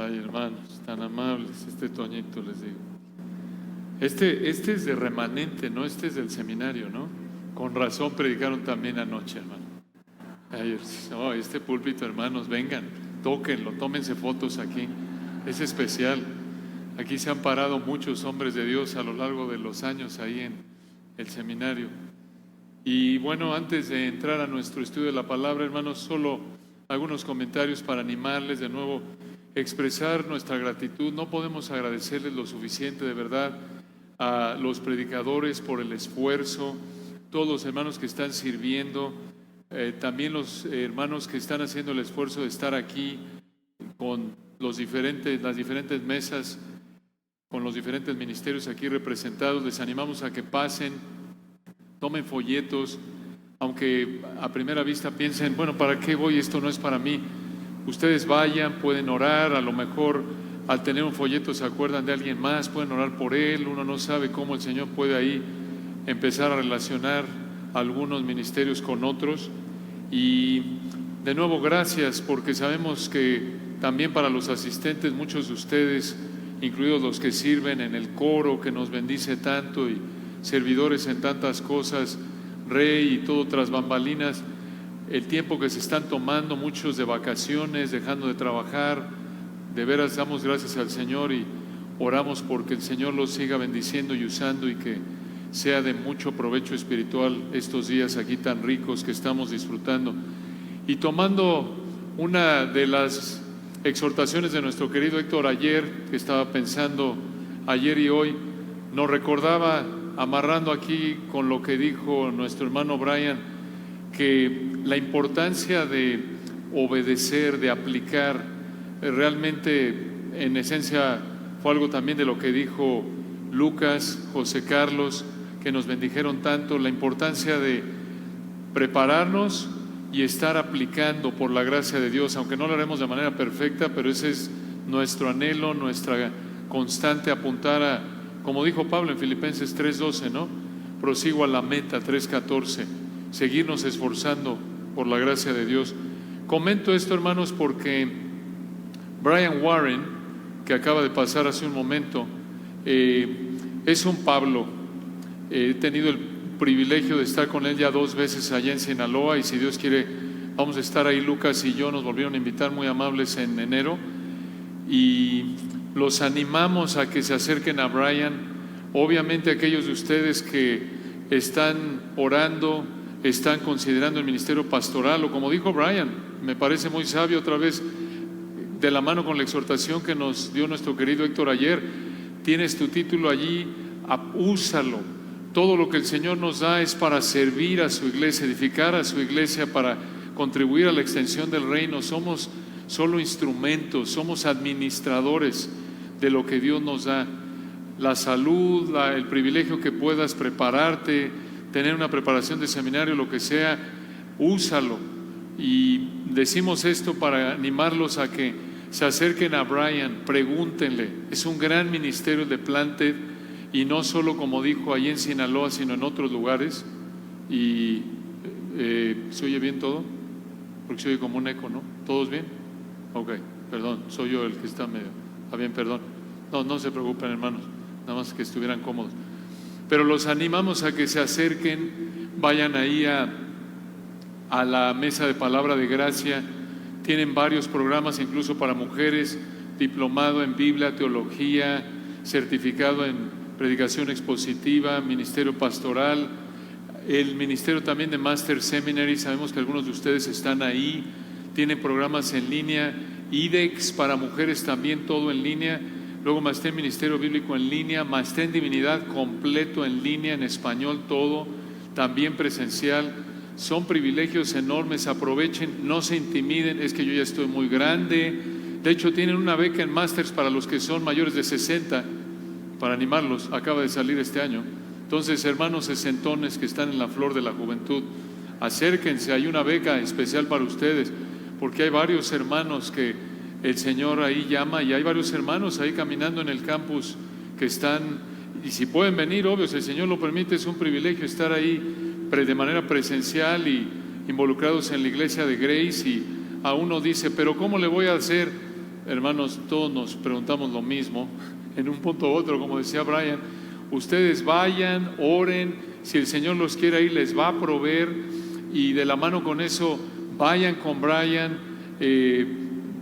Ay, hermanos, tan amables, Toñito, les digo. Este es de remanente, ¿no? Este es del seminario, ¿no? Con razón predicaron también anoche, hermano. Ay, oh, este púlpito, hermanos, vengan, tóquenlo, tómense fotos aquí. Es especial. Aquí se han parado muchos hombres de Dios a lo largo de los años ahí en el seminario. Y bueno, antes de entrar a nuestro estudio de la palabra, hermanos, solo algunos comentarios para animarles de nuevo, expresar nuestra gratitud. No podemos agradecerles lo suficiente, de verdad, a los predicadores por el esfuerzo, todos los hermanos que están sirviendo, también los hermanos que están haciendo el esfuerzo de estar aquí con las diferentes mesas, con los diferentes ministerios aquí representados. Les animamos a que pasen, tomen folletos, aunque a primera vista piensen, bueno, ¿para qué voy? Esto no es para mí. Ustedes vayan, pueden orar, a lo mejor al tener un folleto se acuerdan de alguien más, pueden orar por él. Uno no sabe cómo el Señor puede ahí empezar a relacionar algunos ministerios con otros. Y de nuevo, gracias, porque sabemos que también para los asistentes, muchos de ustedes, incluidos los que sirven en el coro, que nos bendice tanto, y servidores en tantas cosas, Rey y todo tras bambalinas, el tiempo que se están tomando, muchos de vacaciones, dejando de trabajar, de veras damos gracias al Señor y oramos porque el Señor los siga bendiciendo y usando, y que sea de mucho provecho espiritual estos días aquí tan ricos que estamos disfrutando. Y tomando una de las exhortaciones de nuestro querido Héctor ayer, que estaba pensando ayer y hoy, nos recordaba, amarrando aquí con lo que dijo nuestro hermano Brian, que la importancia de obedecer, de aplicar, realmente en esencia fue algo también de lo que dijo Lucas, José Carlos, que nos bendijeron tanto, la importancia de prepararnos y estar aplicando por la gracia de Dios, aunque no lo haremos de manera perfecta, pero ese es nuestro anhelo, nuestra constante apuntar a, como dijo Pablo en Filipenses 3:12, ¿no? Prosigo a la meta, 3:14, seguirnos esforzando por la gracia de Dios. Comento esto, hermanos, porque Brian Warren, que acaba de pasar hace un momento, es un Pablo. He tenido el privilegio de estar con él ya 2 veces allá en Sinaloa, y si Dios quiere vamos a estar ahí. Lucas y yo nos volvieron a invitar, muy amables, en enero, y los animamos a que se acerquen a Brian. Obviamente aquellos de ustedes que están orando, están considerando el ministerio pastoral, o como dijo Brian, me parece muy sabio otra vez, de la mano con la exhortación que nos dio nuestro querido Héctor ayer, tienes tu título allí, úsalo. Todo lo que el Señor nos da es para servir a su iglesia, edificar a su iglesia, para contribuir a la extensión del reino. Somos solo instrumentos, somos administradores de lo que Dios nos da. La salud, el privilegio que puedas prepararte, tener una preparación de seminario, lo que sea, úsalo. Y decimos esto para animarlos a que se acerquen a Brian, pregúntenle. Es un gran ministerio de Planted, y no solo, como dijo, ahí en Sinaloa, sino en otros lugares. Y ¿se oye bien todo? Porque se oye como un eco, ¿no? ¿Todos bien? Ok, perdón, soy yo el que está medio. Está bien, perdón. No se preocupen, hermanos, nada más que estuvieran cómodos. Pero los animamos a que se acerquen, vayan ahí a la mesa de palabra de gracia. Tienen varios programas, incluso para mujeres, diplomado en Biblia, teología, certificado en predicación expositiva, ministerio pastoral, el ministerio también de Master Seminary. Sabemos que algunos de ustedes están ahí. Tienen programas en línea, IDEX para mujeres también, todo en línea. Luego Master en Ministerio Bíblico en línea, Master en Divinidad completo en línea, en español todo, también presencial. Son privilegios enormes, aprovechen, no se intimiden, es que yo ya estoy muy grande. De hecho, tienen una beca en Masters para los que son mayores de 60, para animarlos, acaba de salir este año. Entonces, hermanos sesentones que están en la flor de la juventud, acérquense, hay una beca especial para ustedes, porque hay varios hermanos que el Señor ahí llama, y hay varios hermanos ahí caminando en el campus que están, y si pueden venir, obvio, si el Señor lo permite, es un privilegio estar ahí de manera presencial y involucrados en la iglesia de Grace. Y a uno dice, pero ¿cómo le voy a hacer? hermanos, todos nos preguntamos lo mismo, en un punto u otro, como decía Brian. Ustedes vayan, oren, si el Señor los quiere ir, les va a proveer, y de la mano con eso, vayan con Brian,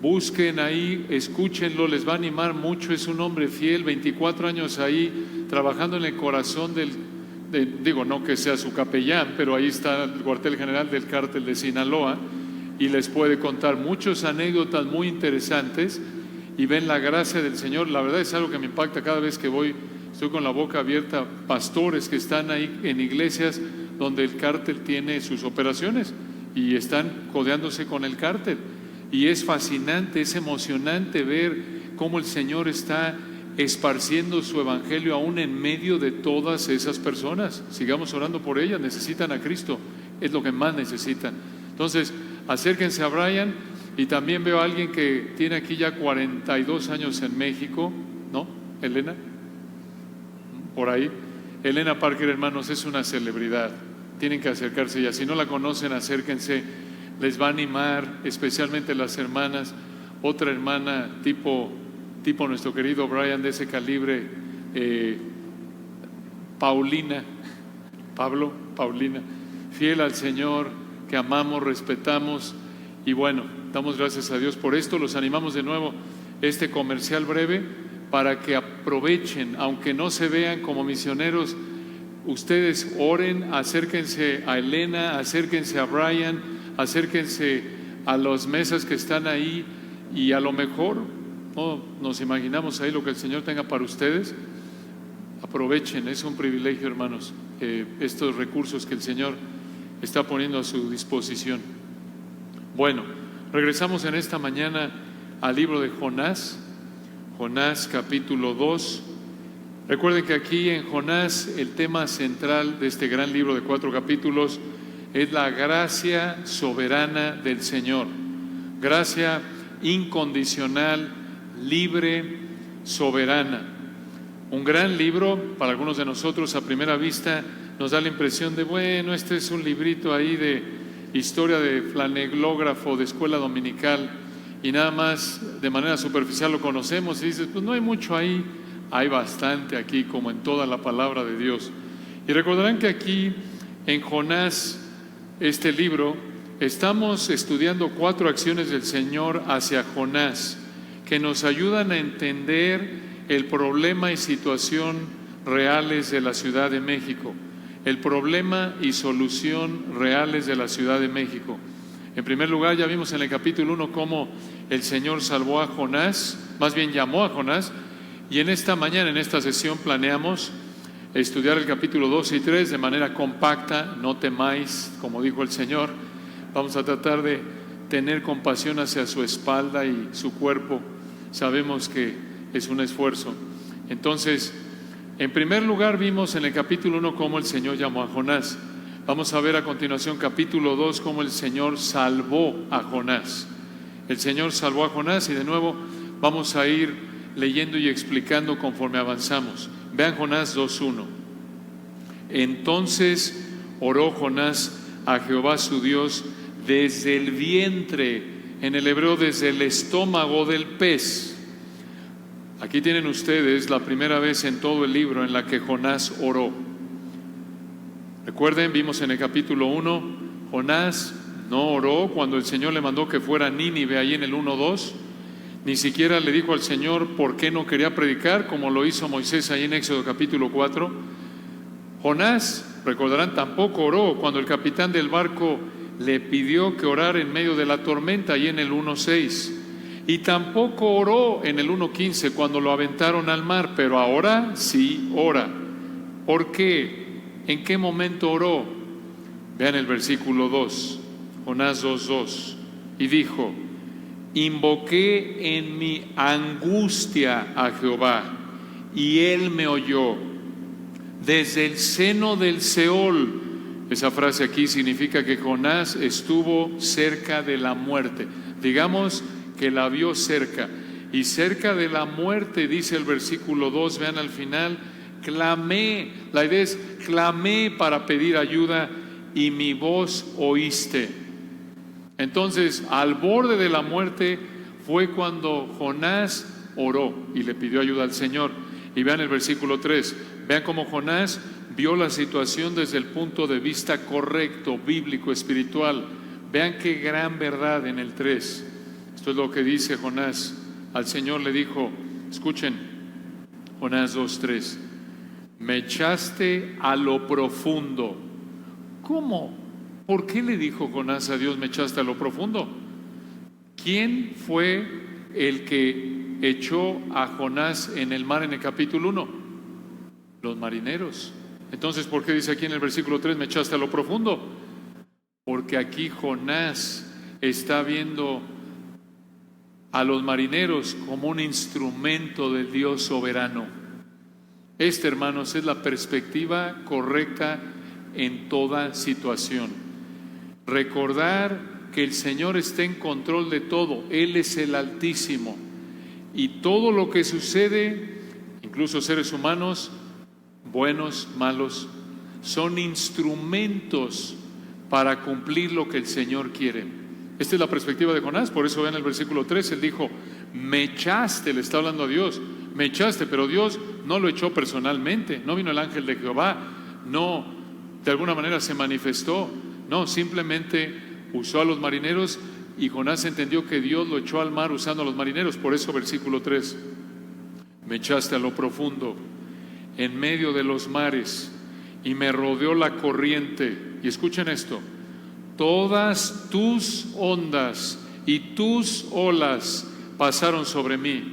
busquen ahí, escúchenlo, les va a animar mucho. Es un hombre fiel, 24 años ahí, trabajando en el corazón digo, no que sea su capellán, pero ahí está el cuartel general del cártel de Sinaloa, y les puede contar muchas anécdotas muy interesantes, y ven la gracia del Señor. La verdad es algo que me impacta cada vez que voy, estoy con la boca abierta, pastores que están ahí en iglesias donde el cártel tiene sus operaciones y están codeándose con el cártel, y es fascinante, es emocionante ver cómo el Señor está esparciendo su evangelio aún en medio de todas esas personas. Sigamos orando por ellas, necesitan a Cristo, es lo que más necesitan. Entonces, acérquense a Brian. Y también veo a alguien que tiene aquí ya 42 años en México, ¿no? Elena, por ahí. Elena Parker, hermanos, es una celebridad, tienen que acercarse ya. Si no la conocen, acérquense, les va a animar, especialmente las hermanas. Otra hermana tipo nuestro querido Brian, de ese calibre, Paulina, fiel al Señor, que amamos, respetamos. Y bueno, damos gracias a Dios por esto. Los animamos de nuevo, este comercial breve, para que aprovechen, aunque no se vean como misioneros. Ustedes oren, acérquense a Elena, acérquense a Brian, acérquense a las mesas que están ahí, y a lo mejor no nos imaginamos ahí lo que el Señor tenga para ustedes. Aprovechen, es un privilegio, hermanos, estos recursos que el Señor está poniendo a su disposición. Bueno, regresamos en esta mañana al libro de Jonás, capítulo 2. Recuerden que aquí en Jonás el tema central de este gran libro de 4 capítulos es la gracia soberana del Señor. Gracia incondicional, libre, soberana. Un gran libro. Para algunos de nosotros a primera vista nos da la impresión de, bueno, este es un librito ahí de historia de flaneglógrafo de escuela dominical, y nada más de manera superficial lo conocemos, y dices, pues no hay mucho ahí. Hay bastante aquí, como en toda la palabra de Dios. Y recordarán que aquí en Jonás, este libro, estamos estudiando 4 acciones del Señor hacia Jonás, que nos ayudan a entender el problema y situación reales de la Ciudad de México. El problema y solución reales de la Ciudad de México. En primer lugar, ya vimos en el capítulo 1 cómo el Señor salvó a Jonás, más bien llamó a Jonás, y en esta mañana, en esta sesión, planeamos estudiar el capítulo 2 y 3 de manera compacta. No temáis, como dijo el Señor. Vamos a tratar de tener compasión hacia su espalda y su cuerpo. Sabemos que es un esfuerzo. Entonces, en primer lugar, vimos en el capítulo 1 cómo el Señor llamó a Jonás. Vamos a ver a continuación capítulo 2 cómo el Señor salvó a Jonás. El Señor salvó a Jonás, y de nuevo vamos a ir leyendo y explicando conforme avanzamos. Vean Jonás 2:1. Entonces oró Jonás a Jehová su Dios desde el vientre, en el hebreo desde el estómago del pez. Aquí tienen ustedes la primera vez en todo el libro en la que Jonás oró. Recuerden, vimos en el capítulo 1, Jonás no oró cuando el Señor le mandó que fuera a Nínive, ahí en el 1:2. Ni siquiera le dijo al Señor por qué no quería predicar, como lo hizo Moisés ahí en Éxodo capítulo 4. Jonás, recordarán, tampoco oró cuando el capitán del barco le pidió que orara en medio de la tormenta, ahí en el 1:6. Y tampoco oró en el 1:15 cuando lo aventaron al mar, pero ahora sí ora. ¿Por qué? ¿En qué momento oró? Vean el versículo 2, Jonás 2:2. Y dijo: invoqué en mi angustia a Jehová, y Él me oyó. Desde el seno del Seol. Esa frase aquí significa que Jonás estuvo cerca de la muerte. Digamos que la vio cerca. Y cerca de la muerte, dice el versículo 2, vean al final, clamé. La idea es, clamé para pedir ayuda, y mi voz oíste. Entonces, al borde de la muerte, fue cuando Jonás oró y le pidió ayuda al Señor. Y vean el versículo 3, vean cómo Jonás vio la situación desde el punto de vista correcto, bíblico, espiritual. Vean qué gran verdad en el 3. Esto es lo que dice Jonás. Al Señor le dijo, escuchen, Jonás 2:3, me echaste a lo profundo. ¿Cómo? ¿Por qué le dijo Jonás a Dios, me echaste a lo profundo? ¿Quién fue el que echó a Jonás en el mar en el capítulo 1? Los marineros. Entonces, ¿por qué dice aquí en el versículo 3, me echaste a lo profundo? Porque aquí Jonás está viendo a los marineros como un instrumento del Dios soberano. Esta, hermanos, es la perspectiva correcta en toda situación. Recordar que el Señor está en control de todo. Él es el Altísimo. Y todo lo que sucede, incluso seres humanos, buenos, malos, son instrumentos para cumplir lo que el Señor quiere. Esta es la perspectiva de Jonás. Por eso vean el versículo 3, él dijo, me echaste, le está hablando a Dios, me echaste, pero Dios no lo echó personalmente, no vino el ángel de Jehová, no, de alguna manera se manifestó, no, simplemente usó a los marineros y Jonás entendió que Dios lo echó al mar usando a los marineros. Por eso versículo 3, me echaste a lo profundo, en medio de los mares, y me rodeó la corriente. Y escuchen esto, todas tus ondas y tus olas pasaron sobre mí.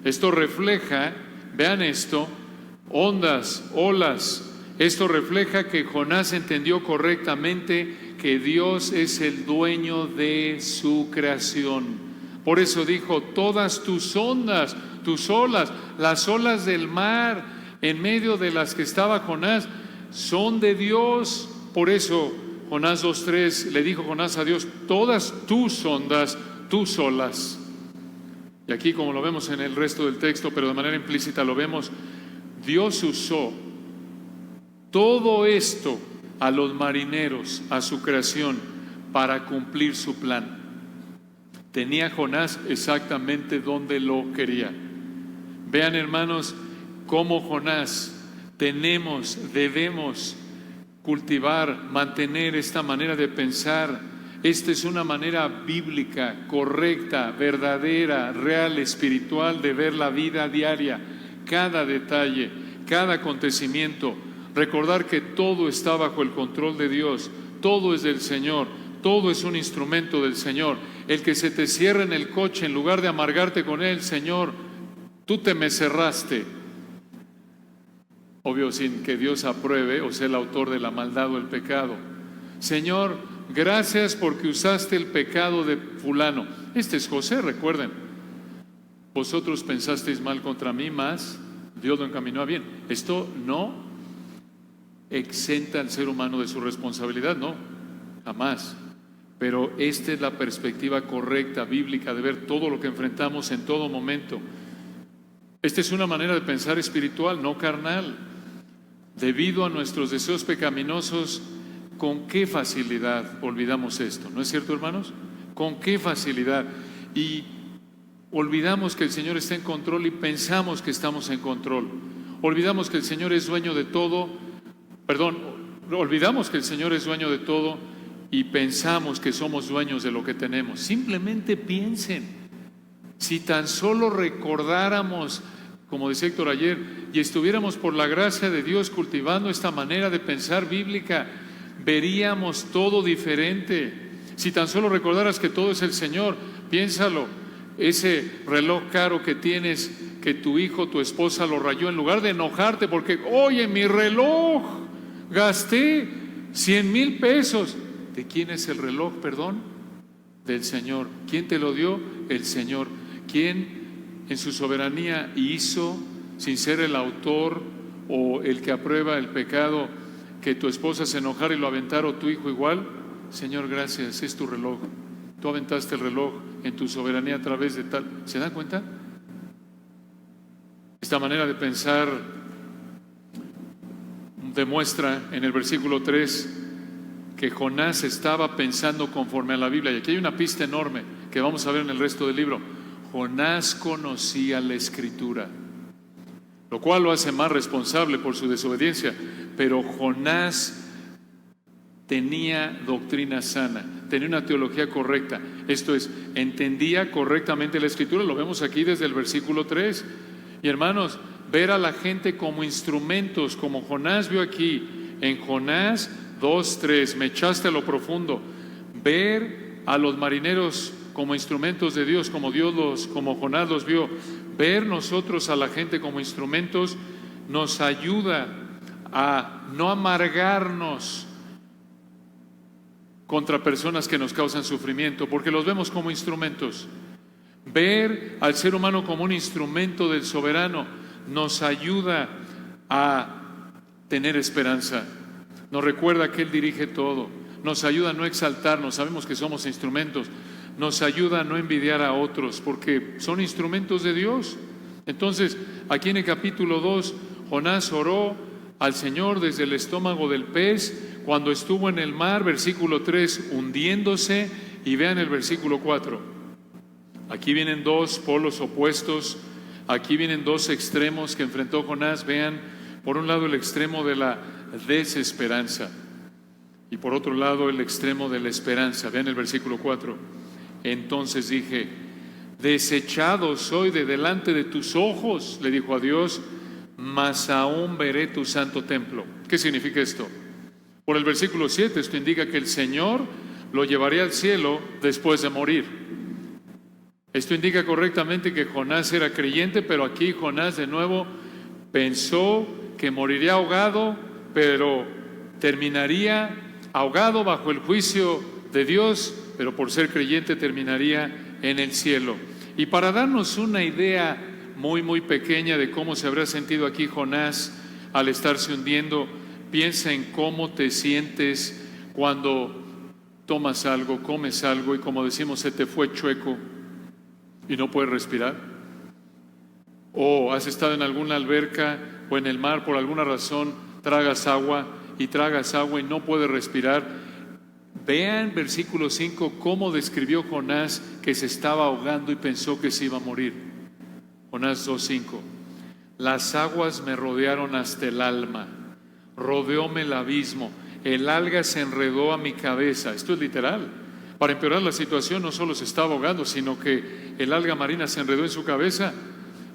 Esto refleja, vean esto, ondas, olas. Esto refleja que Jonás entendió correctamente que Dios es el dueño de su creación. Por eso dijo, todas tus ondas, tus olas, las olas del mar en medio de las que estaba Jonás, son de Dios. Por eso Jonás 2:3 le dijo Jonás a Dios, todas tus ondas, tus olas. Y aquí, como lo vemos en el resto del texto, pero de manera implícita lo vemos, Dios usó todo esto a los marineros, a su creación, para cumplir su plan. Tenía Jonás exactamente donde lo quería. Vean, hermanos, cómo Jonás debemos cultivar, mantener esta manera de pensar. Esta es una manera bíblica, correcta, verdadera, real, espiritual de ver la vida diaria, cada detalle, cada acontecimiento. Recordar que todo está bajo el control de Dios, todo es del Señor, todo es un instrumento del Señor. El que se te cierre en el coche, en lugar de amargarte con él, Señor, tú te me cerraste. Obvio, sin que Dios apruebe o sea el autor de la maldad o el pecado. Señor, gracias porque usaste el pecado de fulano. Este es José, recuerden. Vosotros pensasteis mal contra mí, mas Dios lo encaminó a bien. Esto no exenta al ser humano de su responsabilidad, no, jamás. Pero esta es la perspectiva correcta, bíblica, de ver todo lo que enfrentamos en todo momento. Esta es una manera de pensar espiritual, no carnal. Debido a nuestros deseos pecaminosos, ¿con qué facilidad olvidamos esto? ¿No es cierto, hermanos? ¿Con qué facilidad? Y olvidamos que el Señor está en control y pensamos que estamos en control. Olvidamos que el Señor es dueño de todo. Olvidamos que el Señor es dueño de todo y pensamos que somos dueños de lo que tenemos. Simplemente piensen, si tan solo recordáramos, como decía Héctor ayer, y estuviéramos por la gracia de Dios cultivando esta manera de pensar bíblica, veríamos todo diferente. Si tan solo recordaras que todo es el Señor, piénsalo, ese reloj caro que tienes, que tu hijo, tu esposa lo rayó, en lugar de enojarte porque, oye, mi reloj, gasté 100,000 pesos. ¿De quién es el reloj, perdón? Del Señor. ¿Quién te lo dio? El Señor. ¿Quién en su soberanía hizo, sin ser el autor o el que aprueba el pecado, que tu esposa se enojara y lo aventara, o tu hijo igual? Señor, gracias, es tu reloj. Tú aventaste el reloj en tu soberanía a través de tal. ¿Se dan cuenta? Esta manera de pensar demuestra en el versículo 3 que Jonás estaba pensando conforme a la Biblia. Y aquí hay una pista enorme que vamos a ver en el resto del libro. Jonás conocía la Escritura, lo cual lo hace más responsable por su desobediencia, pero Jonás tenía doctrina sana, tenía una teología correcta, esto es, entendía correctamente la Escritura. Lo vemos aquí desde el versículo 3. Y hermanos, ver a la gente como instrumentos, como Jonás vio aquí, en Jonás 2:3, me echaste a lo profundo. Ver a los marineros como instrumentos de Dios, como Jonás los vio. Ver nosotros a la gente como instrumentos nos ayuda a no amargarnos contra personas que nos causan sufrimiento, porque los vemos como instrumentos. Ver al ser humano como un instrumento del soberano nos ayuda a tener esperanza. Nos recuerda que Él dirige todo. Nos ayuda a no exaltarnos. Sabemos que somos instrumentos. Nos ayuda a no envidiar a otros, porque son instrumentos de Dios. Entonces, aquí en el capítulo 2, Jonás oró al Señor desde el estómago del pez, cuando estuvo en el mar, versículo 3, hundiéndose, y vean el versículo 4. Aquí vienen dos polos opuestos, aquí vienen dos extremos que enfrentó Jonás. Vean, por un lado el extremo de la desesperanza y por otro lado el extremo de la esperanza. Vean el versículo 4. Entonces dije, desechado soy de delante de tus ojos, le dijo a Dios, mas aún veré tu santo templo. ¿Qué significa esto? Por el versículo 7, esto indica que el Señor lo llevaría al cielo después de morir. Esto indica correctamente que Jonás era creyente, pero aquí Jonás de nuevo pensó que moriría ahogado, pero terminaría ahogado bajo el juicio de Dios, pero por ser creyente terminaría en el cielo. Y para darnos una idea muy pequeña de cómo se habrá sentido aquí Jonás al estarse hundiendo, piensa en cómo te sientes cuando tomas algo, comes algo y, como decimos, se te fue chueco y no puedes respirar. O has estado en alguna alberca o en el mar, por alguna razón tragas agua y no puedes respirar. Vean versículo 5 cómo describió Jonás que se estaba ahogando y pensó que se iba a morir. Jonás 2:5. Las aguas me rodearon hasta el alma, rodeóme el abismo, el alga se enredó a mi cabeza. Esto es literal. Para empeorar la situación, no solo se estaba ahogando, sino que el alga marina se enredó en su cabeza.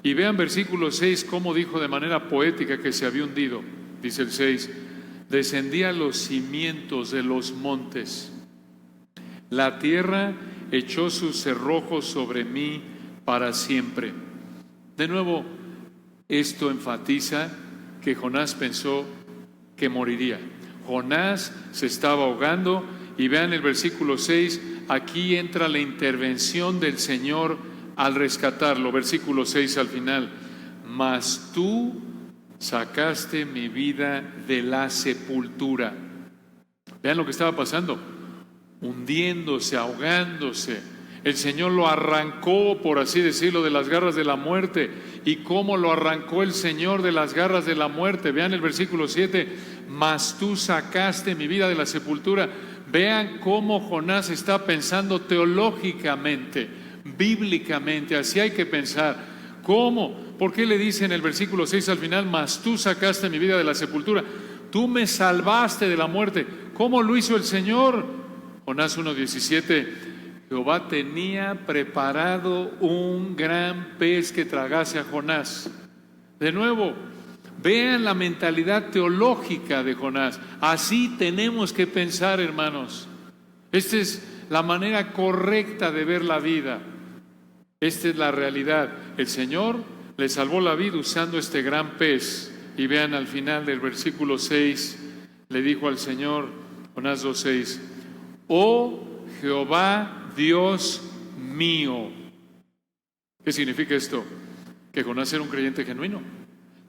Y vean versículo 6 cómo dijo de manera poética que se había hundido. Dice el 6, descendí a los cimientos de los montes, la tierra echó sus cerrojos sobre mí para siempre. De nuevo, esto enfatiza que Jonás pensó que moriría. Jonás se estaba ahogando y vean el versículo 6, aquí entra la intervención del Señor al rescatarlo. Versículo 6 al final, mas tú sacaste mi vida de la sepultura. Vean lo que estaba pasando, hundiéndose, ahogándose. El Señor lo arrancó, por así decirlo, de las garras de la muerte. ¿Y cómo lo arrancó el Señor de las garras de la muerte? Vean el versículo 7, mas tú sacaste mi vida de la sepultura. Vean cómo Jonás está pensando teológicamente, bíblicamente, así hay que pensar. ¿Cómo? ¿Por qué le dice en el versículo 6 al final, mas tú sacaste mi vida de la sepultura? Tú me salvaste de la muerte. ¿Cómo lo hizo el Señor? Jonás 1:17, Jehová tenía preparado un gran pez que tragase a Jonás. De nuevo, vean la mentalidad teológica de Jonás. Así tenemos que pensar, hermanos. Esta es la manera correcta de ver la vida. Esta es la realidad. El Señor le salvó la vida usando este gran pez. Y vean al final del versículo 6, le dijo al Señor, Jonás 2:6, oh Jehová Dios mío. ¿Qué significa esto? Que Jonás era un creyente genuino.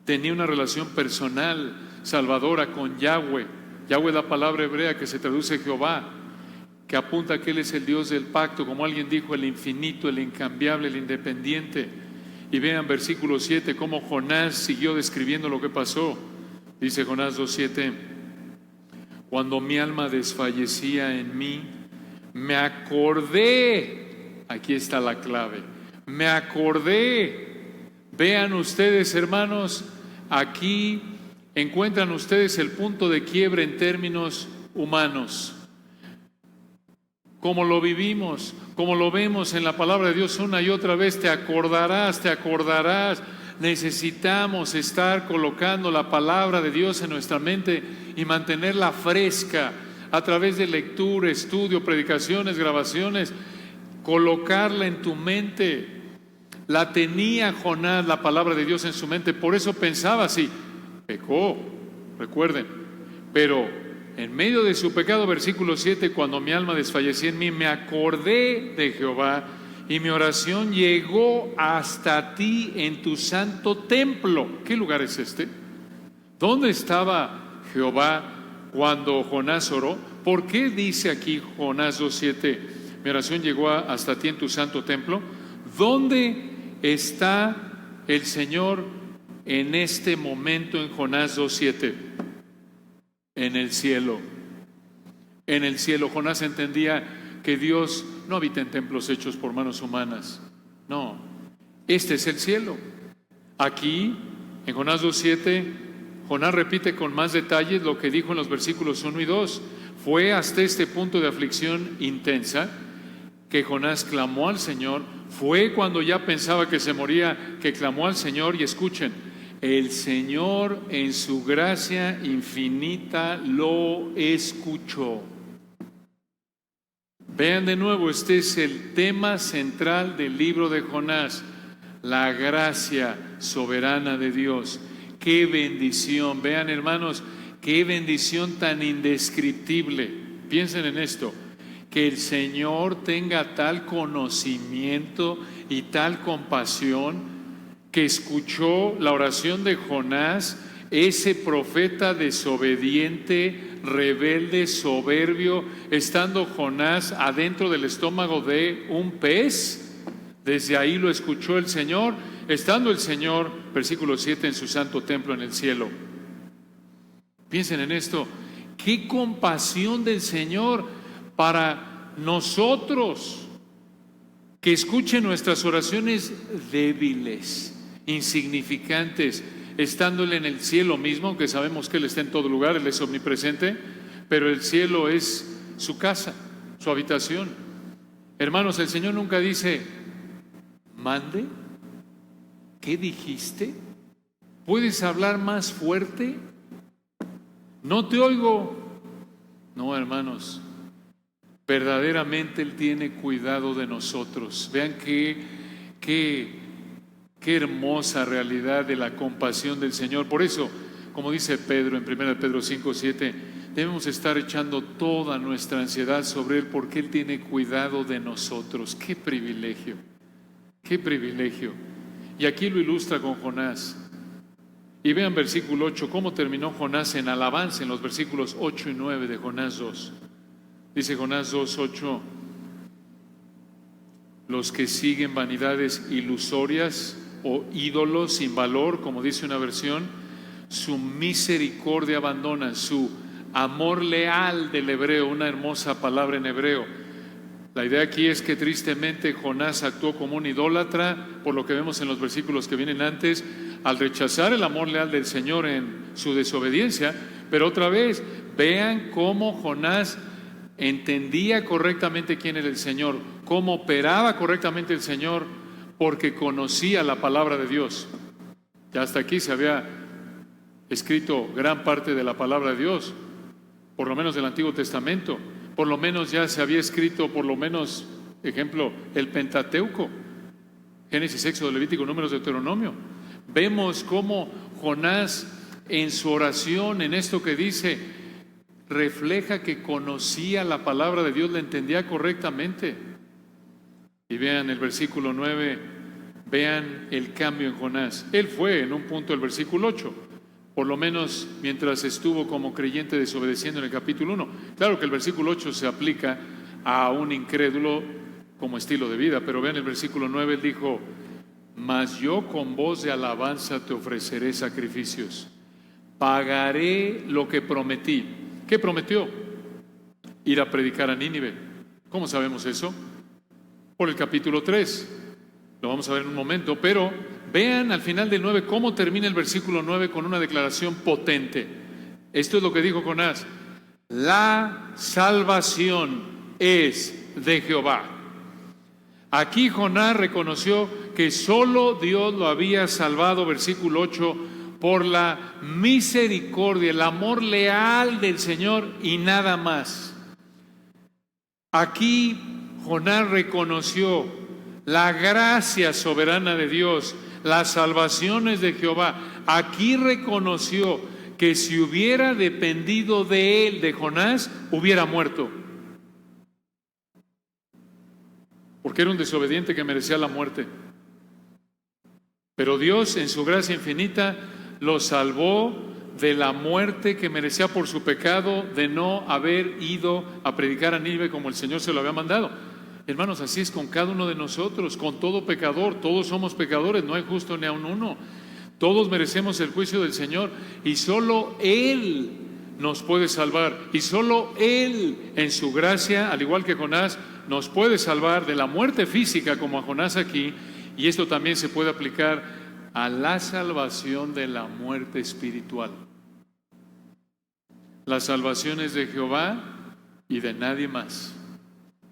Tenía una relación personal, salvadora con Yahweh. Yahweh es la palabra hebrea que se traduce Jehová, que apunta a que Él es el Dios del pacto, como alguien dijo, el infinito, el incambiable, el independiente. Y vean versículo 7, cómo Jonás siguió describiendo lo que pasó. Dice Jonás 2:7, cuando mi alma desfallecía en mí, me acordé Aquí está la clave. Me acordé. Vean ustedes, hermanos, aquí encuentran ustedes el punto de quiebre en términos humanos. Como lo vivimos, como lo vemos en la palabra de Dios una y otra vez, te acordarás, te acordarás. Necesitamos estar colocando la palabra de Dios en nuestra mente y mantenerla fresca a través de lectura, estudio, predicaciones, grabaciones. Colocarla en tu mente. La tenía Jonás, la palabra de Dios en su mente, por eso pensaba así. Pecó, recuerden, pero en medio de su pecado, versículo 7, cuando mi alma desfallecía en mí, me acordé de Jehová y mi oración llegó hasta ti en tu santo templo. ¿Qué lugar es este? ¿Dónde estaba Jehová cuando Jonás oró? ¿Por qué dice aquí Jonás 2:7, mi oración llegó hasta ti en tu santo templo? ¿Dónde está el Señor en este momento en Jonás 2:7? En el cielo. En el cielo. Jonás entendía que Dios no habita en templos hechos por manos humanas. No, este es el cielo. Aquí, en Jonás 2:7, Jonás repite con más detalles lo que dijo en los versículos 1 y 2. Fue hasta este punto de aflicción intensa que Jonás clamó al Señor. Fue cuando ya pensaba que se moría, que clamó al Señor. Y escuchen, el Señor en su gracia infinita lo escuchó. Vean de nuevo, este es el tema central del libro de Jonás, la gracia soberana de Dios. ¡Qué bendición! Vean, hermanos, qué bendición tan indescriptible. Piensen en esto, que el Señor tenga tal conocimiento y tal compasión que escuchó la oración de Jonás, ese profeta desobediente, rebelde, soberbio, estando Jonás adentro del estómago de un pez. Desde ahí lo escuchó el Señor, estando el Señor, versículo 7, en su santo templo en el cielo. Piensen en esto, qué compasión del Señor para nosotros, que escuchen nuestras oraciones débiles, insignificantes, estándole en el cielo mismo, aunque sabemos que Él está en todo lugar, Él es omnipresente, pero el cielo es su casa, su habitación. Hermanos, el Señor nunca dice, mande, ¿qué dijiste? ¿Puedes hablar más fuerte? No te oigo. No, hermanos, verdaderamente Él tiene cuidado de nosotros. Vean qué hermosa realidad de la compasión del Señor. Por eso, como dice Pedro en 1 Pedro 5:7, debemos estar echando toda nuestra ansiedad sobre Él, porque Él tiene cuidado de nosotros. ¡Qué privilegio! ¡Qué privilegio! Y aquí lo ilustra con Jonás. Y vean versículo 8, cómo terminó Jonás en alabanza en los versículos 8 y 9 de Jonás 2. Dice Jonás 2:8, los que siguen vanidades ilusorias o ídolos sin valor, como dice una versión, su misericordia abandonan, su amor leal del hebreo, una hermosa palabra en hebreo. La idea aquí es que tristemente Jonás actuó como un idólatra, por lo que vemos en los versículos que vienen antes, al rechazar el amor leal del Señor en su desobediencia. Pero otra vez, vean cómo Jonás entendía correctamente quién era el Señor, cómo operaba correctamente el Señor, porque conocía la palabra de Dios. Ya hasta aquí se había escrito gran parte de la palabra de Dios, por lo menos del Antiguo Testamento. Por lo menos ya se había escrito, por lo menos, ejemplo, el Pentateuco, Génesis, Éxodo, Levítico, Números, Deuteronomio. Vemos cómo Jonás en su oración, en esto que dice, refleja que conocía la palabra de Dios, la entendía correctamente. Y vean el versículo 9, vean el cambio en Jonás. Él fue en un punto el versículo 8, por lo menos mientras estuvo como creyente desobedeciendo en el capítulo 1. Claro que el versículo 8 se aplica a un incrédulo como estilo de vida, pero vean el versículo 9, él dijo, mas yo con voz de alabanza te ofreceré sacrificios, pagaré lo que prometí. ¿Qué prometió? Ir a predicar a Nínive. ¿Cómo sabemos eso? por el capítulo 3. Lo vamos a ver en un momento, pero vean al final del 9 cómo termina el versículo 9 con una declaración potente. Esto es lo que dijo Jonás: la salvación es de Jehová. Aquí Jonás reconoció que solo Dios lo había salvado, versículo 8, por la misericordia, el amor leal del Señor y nada más. Aquí Jonás reconoció la gracia soberana de Dios, las salvaciones de Jehová. Aquí reconoció que si hubiera dependido de él, de Jonás, hubiera muerto. Porque era un desobediente que merecía la muerte. Pero Dios, en su gracia infinita, lo salvó de la muerte que merecía por su pecado de no haber ido a predicar a Nínive como el Señor se lo había mandado. Hermanos, así es con cada uno de nosotros, con todo pecador. Todos somos pecadores, no hay justo ni aun uno. Todos merecemos el juicio del Señor y solo Él nos puede salvar. Y solo Él, en su gracia, al igual que Jonás, nos puede salvar de la muerte física como a Jonás aquí. Y esto también se puede aplicar a la salvación de la muerte espiritual. La salvación es de Jehová y de nadie más.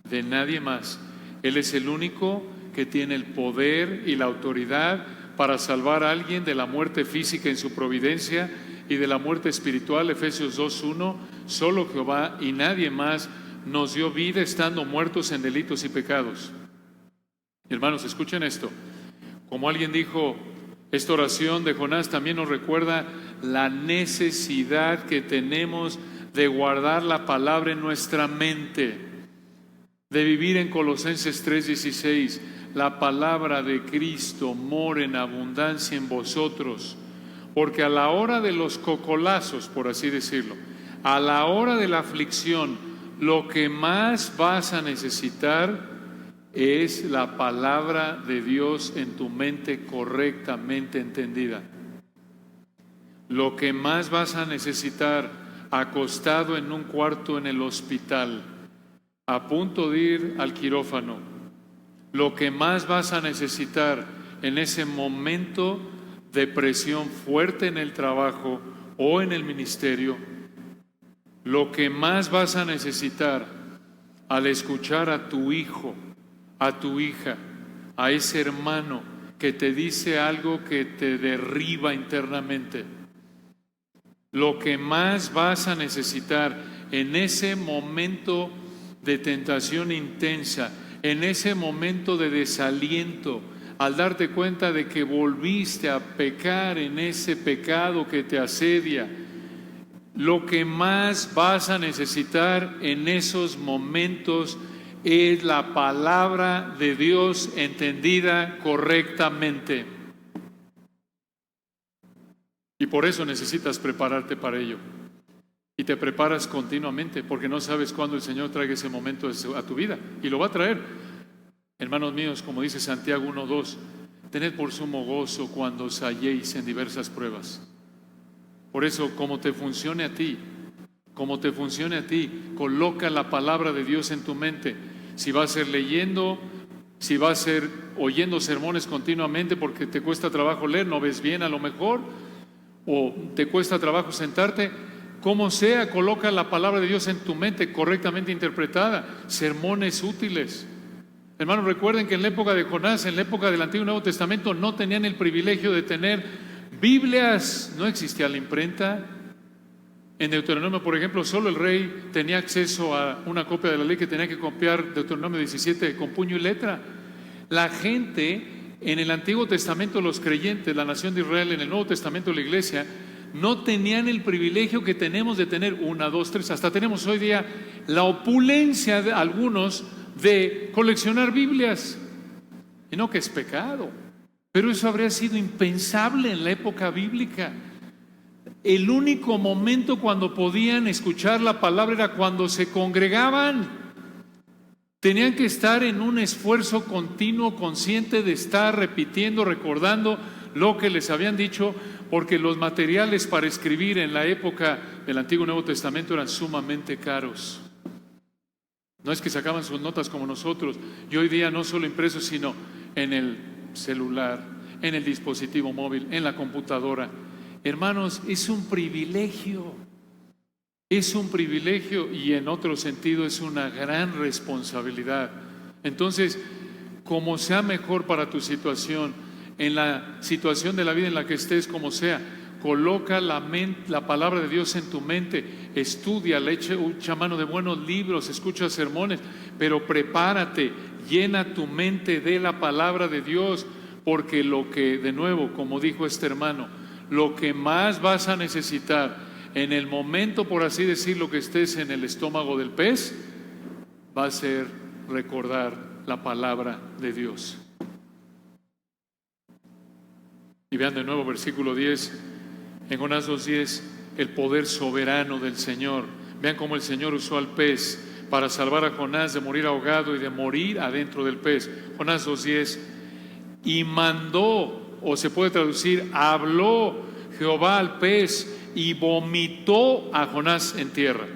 De nadie más. Él es el único que tiene el poder y la autoridad para salvar a alguien de la muerte física en su providencia y de la muerte espiritual. Efesios 2:1. Solo Jehová y nadie más nos dio vida estando muertos en delitos y pecados. Hermanos, escuchen esto. Como alguien dijo, esta oración de Jonás también nos recuerda la necesidad que tenemos de guardar la palabra en nuestra mente, de vivir en Colosenses 3:16. La palabra de Cristo mora en abundancia en vosotros, porque a la hora de los cocolazos, por así decirlo, a la hora de la aflicción, lo que más vas a necesitar es la palabra de Dios en tu mente correctamente entendida. Lo que más vas a necesitar acostado en un cuarto en el hospital, a punto de ir al quirófano, lo que más vas a necesitar en ese momento de presión fuerte en el trabajo o en el ministerio, lo que más vas a necesitar al escuchar a tu hijo, a tu hija, a ese hermano que te dice algo que te derriba internamente, lo que más vas a necesitar en ese momento de tentación intensa, en ese momento de desaliento, al darte cuenta de que volviste a pecar en ese pecado que te asedia, lo que más vas a necesitar en esos momentos es la palabra de Dios entendida correctamente. Y por eso necesitas prepararte para ello. Y te preparas continuamente, porque no sabes cuándo el Señor traiga ese momento a tu vida. Y lo va a traer. Hermanos míos, como dice Santiago 1:2, tened por sumo gozo cuando os halléis en diversas pruebas. Por eso, como te funcione a ti, coloca la palabra de Dios en tu mente. Si va a ser leyendo, si va a ser oyendo sermones continuamente porque te cuesta trabajo leer, no ves bien a lo mejor, o te cuesta trabajo sentarte, como sea, coloca la palabra de Dios en tu mente correctamente interpretada, sermones útiles. Hermanos, recuerden que en la época de Jonás, en la época del Antiguo y Nuevo Testamento, no tenían el privilegio de tener Biblias, no existía la imprenta. En Deuteronomio, por ejemplo, solo el rey tenía acceso a una copia de la ley que tenía que copiar Deuteronomio 17 con puño y letra. La gente en el Antiguo Testamento, los creyentes, la nación de Israel, en el Nuevo Testamento, la iglesia, no tenían el privilegio que tenemos de tener 1, 2, 3, hasta tenemos hoy día la opulencia de algunos de coleccionar Biblias. Y no que es pecado, pero eso habría sido impensable en la época bíblica. El único momento cuando podían escuchar la palabra era cuando se congregaban. Tenían que estar en un esfuerzo continuo, consciente de estar repitiendo, recordando lo que les habían dicho, porque los materiales para escribir en la época del Antiguo y Nuevo Testamento eran sumamente caros. No es que sacaban sus notas como nosotros, y hoy día no solo impresos, sino en el celular, en el dispositivo móvil, en la computadora. Hermanos, es un privilegio y en otro sentido es una gran responsabilidad. Entonces, como sea mejor para tu situación, en la situación de la vida en la que estés, como sea, coloca la palabra de Dios en tu mente, estudia, echa mano de buenos libros, escucha sermones, pero prepárate, llena tu mente de la palabra de Dios, porque lo que, de nuevo, como dijo este hermano, lo que más vas a necesitar en el momento, por así decirlo, que estés en el estómago del pez, va a ser recordar la palabra de Dios. Y vean de nuevo versículo 10, en Jonás 2:10, el poder soberano del Señor. Vean cómo el Señor usó al pez para salvar a Jonás de morir ahogado y de morir adentro del pez. Jonás 2:10, y mandó, o se puede traducir, habló Jehová al pez y vomitó a Jonás en tierra.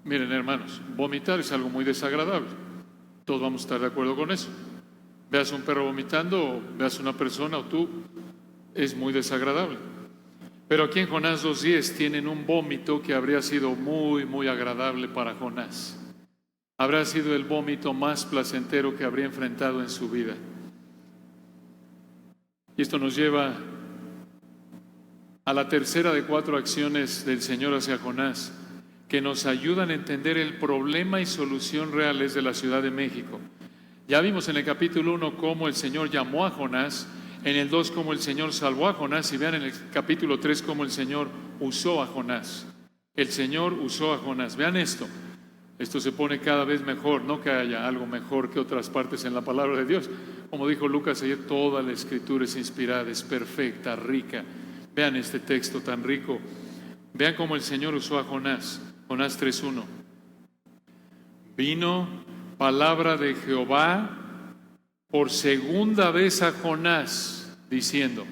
Miren, hermanos, vomitar es algo muy desagradable. Todos vamos a estar de acuerdo con eso. Veas un perro vomitando, o veas una persona, o tú, es muy desagradable. Pero aquí en Jonás 2:10 tienen un vómito que habría sido muy, muy agradable para Jonás. Habrá sido el vómito más placentero que habría enfrentado en su vida. Y esto nos lleva a la tercera de 4 acciones del Señor hacia Jonás, que nos ayudan a entender el problema y solución reales de la Ciudad de México. Ya vimos en el capítulo 1 cómo el Señor llamó a Jonás, en el 2 cómo el Señor salvó a Jonás, y vean en el capítulo 3 cómo el Señor usó a Jonás. El Señor usó a Jonás. Vean esto se pone cada vez mejor, no que haya algo mejor que otras partes en la palabra de Dios. Como dijo Lucas ayer, toda la Escritura es inspirada, es perfecta, rica. Vean este texto tan rico. Vean cómo el Señor usó a Jonás. Jonás 3:1. Vino palabra de Jehová por segunda vez a Jonás, diciendo.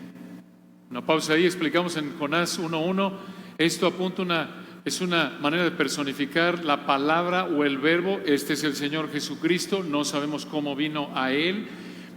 Una pausa ahí, explicamos en Jonás 1:1. Esto apunta es una manera de personificar la palabra o el verbo. Este es el Señor Jesucristo. No sabemos cómo vino a Él,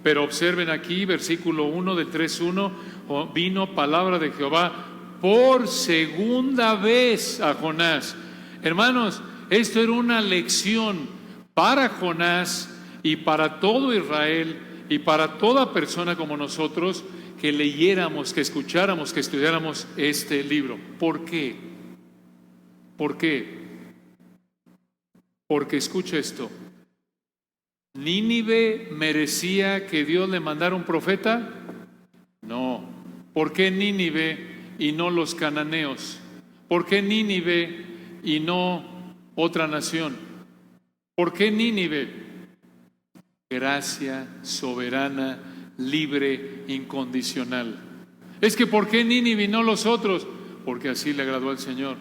pero observen aquí, versículo 1 del 3:1, vino palabra de Jehová por segunda vez a Jonás. Hermanos, esto era una lección para Jonás y para todo Israel y para toda persona como nosotros, que leyéramos, que escucháramos, que estudiáramos este libro. ¿Por qué? ¿Por qué? Porque escucha esto. ¿Nínive merecía que Dios le mandara un profeta? No. ¿Por qué Nínive y no los cananeos? ¿Por qué Nínive y no otra nación? ¿Por qué Nínive? Gracia soberana, libre, incondicional. Es que ¿por qué Nínive y no los otros? Porque así le agradó al Señor.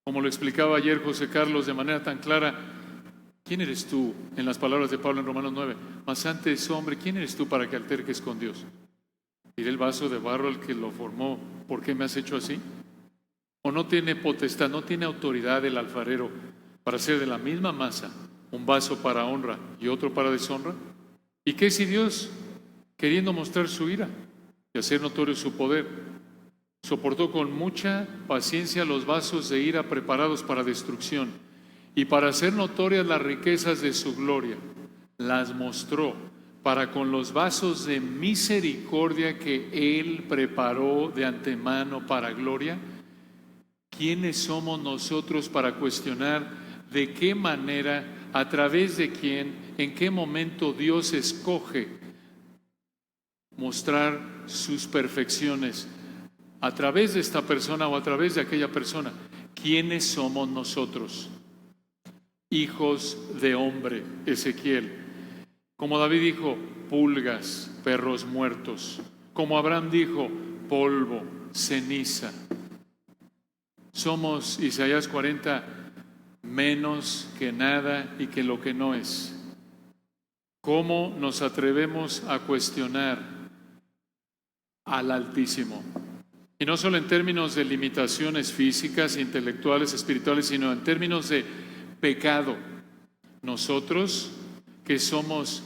Como lo explicaba ayer José Carlos de manera tan clara, ¿quién eres tú? En las palabras de Pablo en Romanos 9, mas antes, hombre, ¿quién eres tú para que alterques con Dios? ¿Diré el vaso de barro al que lo formó, ¿por qué me has hecho así? ¿O no tiene potestad, no tiene autoridad el alfarero para hacer de la misma masa un vaso para honra y otro para deshonra? ¿Y qué si Dios, queriendo mostrar su ira y hacer notorio su poder, soportó con mucha paciencia los vasos de ira preparados para destrucción, y para hacer notorias las riquezas de su gloria, las mostró para con los vasos de misericordia que Él preparó de antemano para gloria? ¿Quiénes somos nosotros para cuestionar de qué manera, a través de quién, en qué momento Dios escoge mostrar sus perfecciones a través de esta persona o a través de aquella persona? ¿Quiénes somos nosotros? Hijos de hombre, Ezequiel. Como David dijo, pulgas, perros muertos. Como Abraham dijo, polvo, ceniza. Somos, Isaías 40, menos que nada y que lo que no es. ¿Cómo nos atrevemos a cuestionar al Altísimo? Y no solo en términos de limitaciones físicas, intelectuales, espirituales, sino en términos de pecado. Nosotros que somos,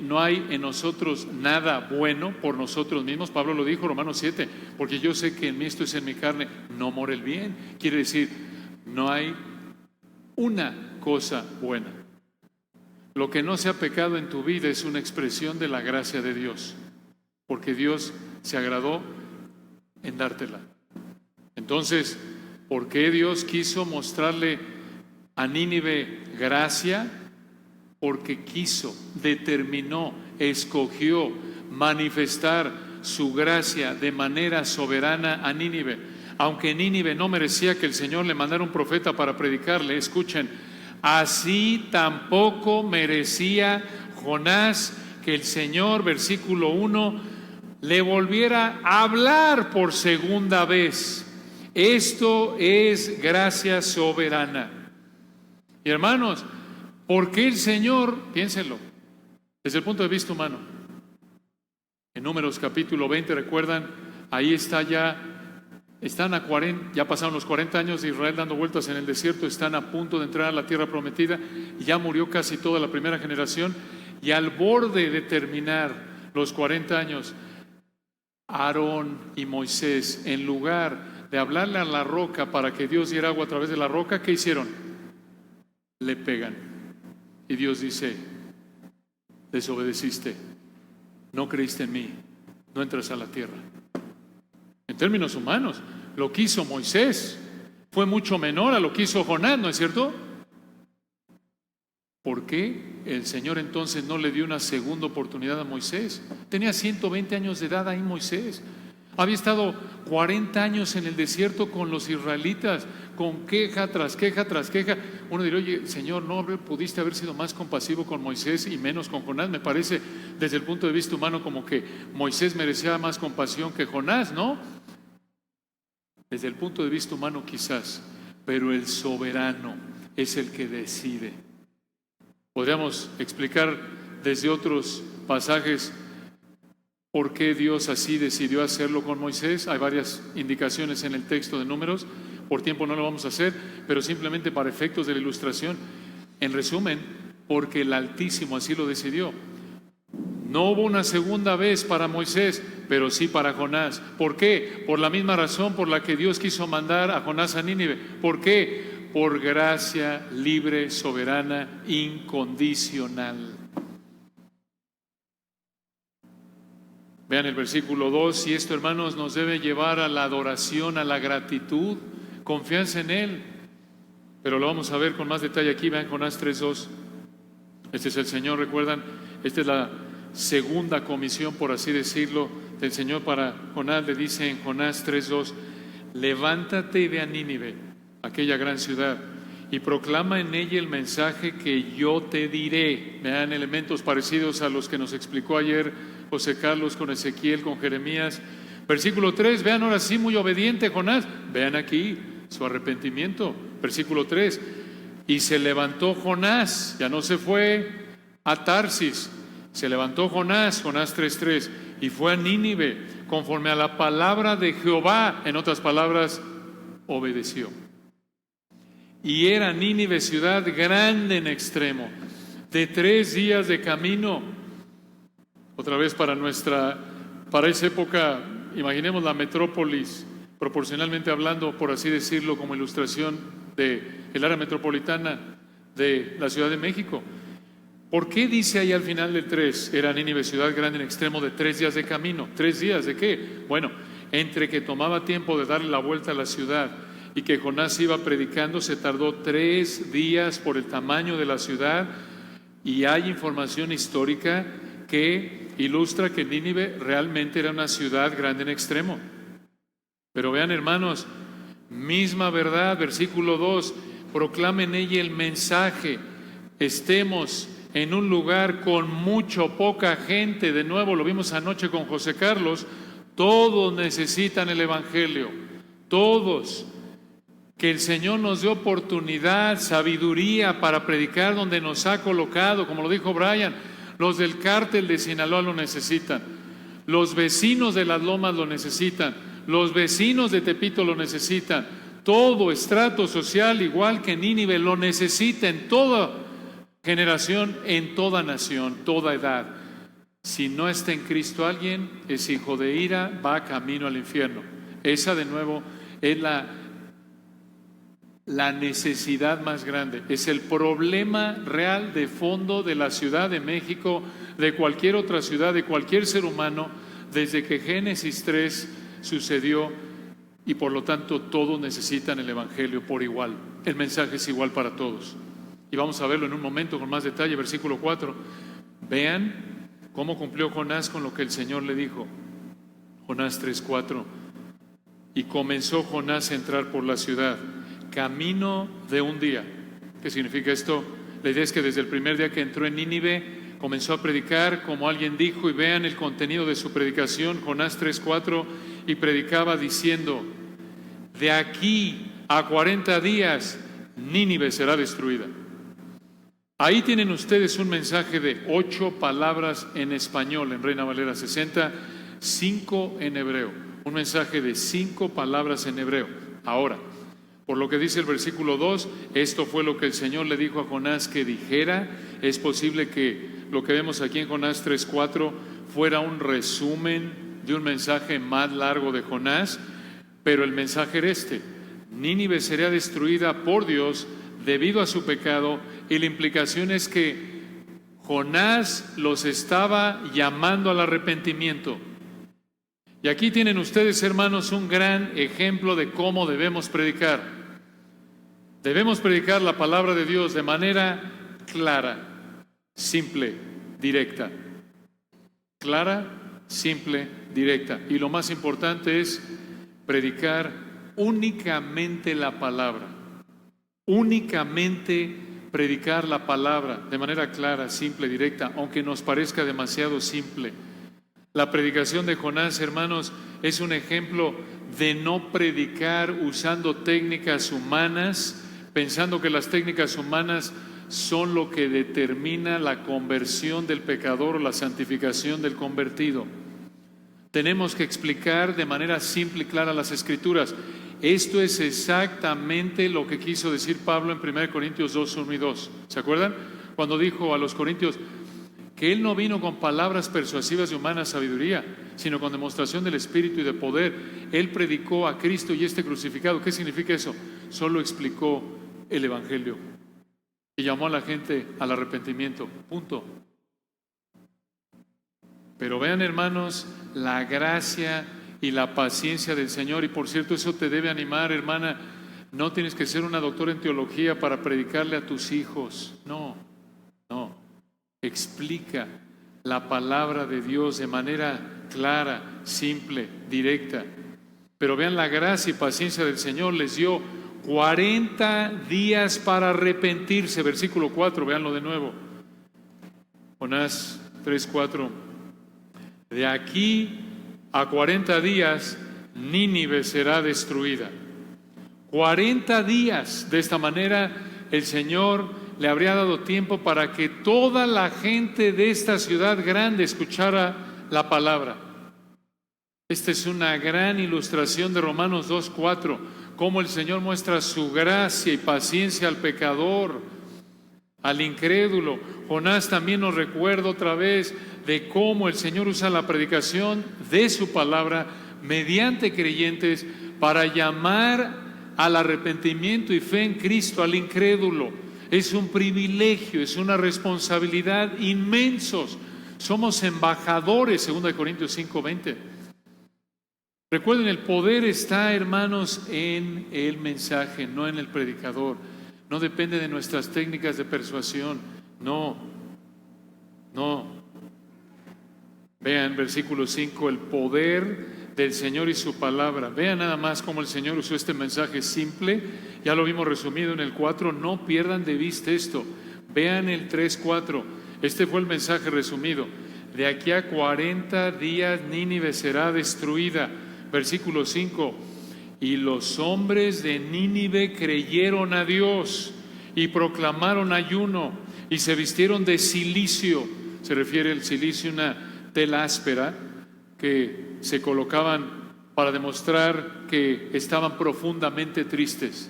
no hay en nosotros nada bueno por nosotros mismos. Pablo lo dijo, Romanos 7, porque yo sé que en mí, esto es en mi carne, no mora el bien. Quiere decir, no hay una cosa buena. Lo que no sea pecado en tu vida es una expresión de la gracia de Dios, porque Dios se agradó en dártela. Entonces, ¿por qué Dios quiso mostrarle a Nínive gracia? Porque quiso, determinó, escogió manifestar su gracia de manera soberana a Nínive. Aunque Nínive no merecía que el Señor le mandara un profeta para predicarle, escuchen, así tampoco merecía Jonás que el Señor, versículo 1, le volviera a hablar por segunda vez. Esto es gracia soberana. Y hermanos, ¿por qué el Señor? Piénsenlo, desde el punto de vista humano. En Números capítulo 20, recuerdan, ahí está ya, están a 40, ya pasaron los 40 años de Israel dando vueltas en el desierto, están a punto de entrar a la tierra prometida, y ya murió casi toda la primera generación, y al borde de terminar los 40 años, Aarón y Moisés, en lugar de hablarle a la roca para que Dios diera agua a través de la roca, ¿qué hicieron? Le pegan. Y Dios dice, desobedeciste, no creíste en mí, no entras a la tierra. En términos humanos, lo que hizo Moisés fue mucho menor a lo que hizo Jonás, ¿no es cierto? ¿Por qué el Señor entonces no le dio una segunda oportunidad a Moisés? Tenía 120 años de edad ahí Moisés. Había estado 40 años en el desierto con los israelitas, con queja tras queja tras queja. Uno diría, oye, Señor, ¿no pudiste haber sido más compasivo con Moisés y menos con Jonás? Me parece, desde el punto de vista humano, como que Moisés merecía más compasión que Jonás, ¿no? Desde el punto de vista humano quizás, pero el soberano es el que decide. Podríamos explicar desde otros pasajes por qué Dios así decidió hacerlo con Moisés. Hay varias indicaciones en el texto de Números. Por tiempo no lo vamos a hacer, pero simplemente para efectos de la ilustración. En resumen, porque el Altísimo así lo decidió. No hubo una segunda vez para Moisés, pero sí para Jonás. ¿Por qué? Por la misma razón por la que Dios quiso mandar a Jonás a Nínive. ¿Por qué? Por gracia libre, soberana, incondicional. Vean el versículo 2, y esto, hermanos, nos debe llevar a la adoración, a la gratitud, confianza en Él. Pero lo vamos a ver con más detalle aquí. Vean Jonás 3:2. Este es el Señor, recuerdan, esta es la segunda comisión, por así decirlo, del Señor para Jonás. Le dice en Jonás 3:2, levántate y ve a Nínive, aquella gran ciudad, y proclama en ella el mensaje que yo te diré. Vean elementos parecidos a los que nos explicó ayer José Carlos con Ezequiel, con Jeremías. Versículo 3, vean ahora sí, muy obediente Jonás. Vean aquí su arrepentimiento. Versículo 3, y se levantó Jonás, ya no se fue a Tarsis, se levantó Jonás, Jonás 3:3, y fue a Nínive conforme a la palabra de Jehová. En otras palabras, obedeció. Y era Nínive ciudad grande en extremo, de 3 días de camino. Otra vez para esa época, imaginemos la metrópolis, proporcionalmente hablando, por así decirlo, como ilustración del área metropolitana de la Ciudad de México. ¿Por qué dice ahí al final del 3, era Nínive ciudad grande en extremo, de 3 días de camino? ¿3 días de qué? Bueno, entre que tomaba tiempo de darle la vuelta a la ciudad y que Jonás iba predicando, se tardó 3 días por el tamaño de la ciudad. Y hay información histórica que ilustra que Nínive realmente era una ciudad grande en extremo. Pero vean, hermanos, misma verdad, versículo 2, proclama en ella el mensaje. Estemos en un lugar con poca gente. De nuevo, lo vimos anoche con José Carlos. Todos necesitan el Evangelio, todos. Que el Señor nos dé oportunidad, sabiduría para predicar donde nos ha colocado. Como lo dijo Brian, los del cártel de Sinaloa lo necesitan, los vecinos de Las Lomas lo necesitan, los vecinos de Tepito lo necesitan. Todo estrato social, igual que Nínive, lo necesita en toda generación, en toda nación, toda edad. Si no está en Cristo alguien, es hijo de ira, va camino al infierno. Esa de nuevo es la necesidad más grande, es el problema real de fondo de la Ciudad de México, de cualquier otra ciudad, de cualquier ser humano, desde que Génesis 3 sucedió, y por lo tanto todos necesitan el Evangelio por igual. El mensaje es igual para todos. Y vamos a verlo en un momento con más detalle, versículo 4. Vean cómo cumplió Jonás con lo que el Señor le dijo. Jonás 3:4. Y comenzó Jonás a entrar por la ciudad, camino de un día. ¿Qué significa esto? La idea es que desde el primer día que entró en Nínive, comenzó a predicar como alguien dijo, y vean el contenido de su predicación, Jonás 3:4, y predicaba diciendo: de aquí a 40 días Nínive será destruida. Ahí tienen ustedes un mensaje de 8 palabras en español, en Reina Valera 60, 5 en hebreo. Un mensaje de 5 palabras en hebreo. Ahora, por lo que dice el versículo 2, esto fue lo que el Señor le dijo a Jonás que dijera. Es posible que lo que vemos aquí en Jonás 3:4 fuera un resumen de un mensaje más largo de Jonás, pero el mensaje era este: Nínive sería destruida por Dios debido a su pecado, y la implicación es que Jonás los estaba llamando al arrepentimiento. Y aquí tienen ustedes, hermanos, un gran ejemplo de cómo debemos predicar. Debemos predicar la palabra de Dios de manera clara, simple, directa. Clara, simple, directa. Y lo más importante es predicar únicamente la palabra. Únicamente predicar la palabra de manera clara, simple, directa, aunque nos parezca demasiado simple. La predicación de Jonás, hermanos, es un ejemplo de no predicar usando técnicas humanas, pensando que las técnicas humanas son lo que determina la conversión del pecador o la santificación del convertido. Tenemos que explicar de manera simple y clara las Escrituras. Esto es exactamente lo que quiso decir Pablo en 1 Corintios 2, 1 y 2. ¿Se acuerdan? Cuando dijo a los corintios que él no vino con palabras persuasivas de humana sabiduría, sino con demostración del Espíritu y de poder. Él predicó a Cristo y este crucificado. ¿Qué significa eso? Solo explicó el Evangelio y llamó a la gente al arrepentimiento. Punto. Pero vean, hermanos, la gracia y la paciencia del Señor. Y por cierto, eso te debe animar, hermana. No tienes que ser una doctora en teología para predicarle a tus hijos. No. Explica la palabra de Dios de manera clara, simple, directa. Pero vean la gracia y paciencia del Señor. Les dio 40 días para arrepentirse. Versículo 4, véanlo de nuevo. Jonás 3:4. De aquí a 40 días Nínive será destruida. 40 días. De esta manera el Señor le habría dado tiempo para que toda la gente de esta ciudad grande escuchara la palabra. Esta es una gran ilustración de Romanos 2:4, cómo el Señor muestra su gracia y paciencia al pecador, al incrédulo. Jonás también nos recuerda otra vez de cómo el Señor usa la predicación de su palabra mediante creyentes para llamar al arrepentimiento y fe en Cristo al incrédulo. Es un privilegio, es una responsabilidad inmensos. Somos embajadores, 2 Corintios 5:20. Recuerden, el poder está, hermanos, en el mensaje, no en el predicador. No depende de nuestras técnicas de persuasión. No. Vean, versículo 5, el poder del Señor y su palabra. Vean nada más cómo el Señor usó este mensaje simple. Ya lo vimos resumido en el 4. No pierdan de vista esto. Vean el 3:4. Este fue el mensaje resumido. De aquí a 40 días Nínive será destruida. Versículo 5. Y los hombres de Nínive creyeron a Dios y proclamaron ayuno y se vistieron de cilicio. Se refiere el cilicio a una tela áspera que se colocaban para demostrar que estaban profundamente tristes.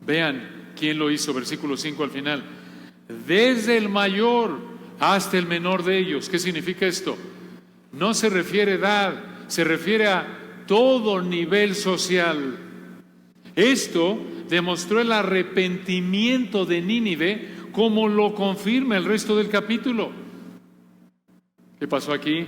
Vean quién lo hizo, versículo 5 al final. Desde el mayor hasta el menor de ellos. ¿Qué significa esto? No se refiere a edad, se refiere a todo nivel social. Esto demostró el arrepentimiento de Nínive, como lo confirma el resto del capítulo. ¿Qué pasó aquí?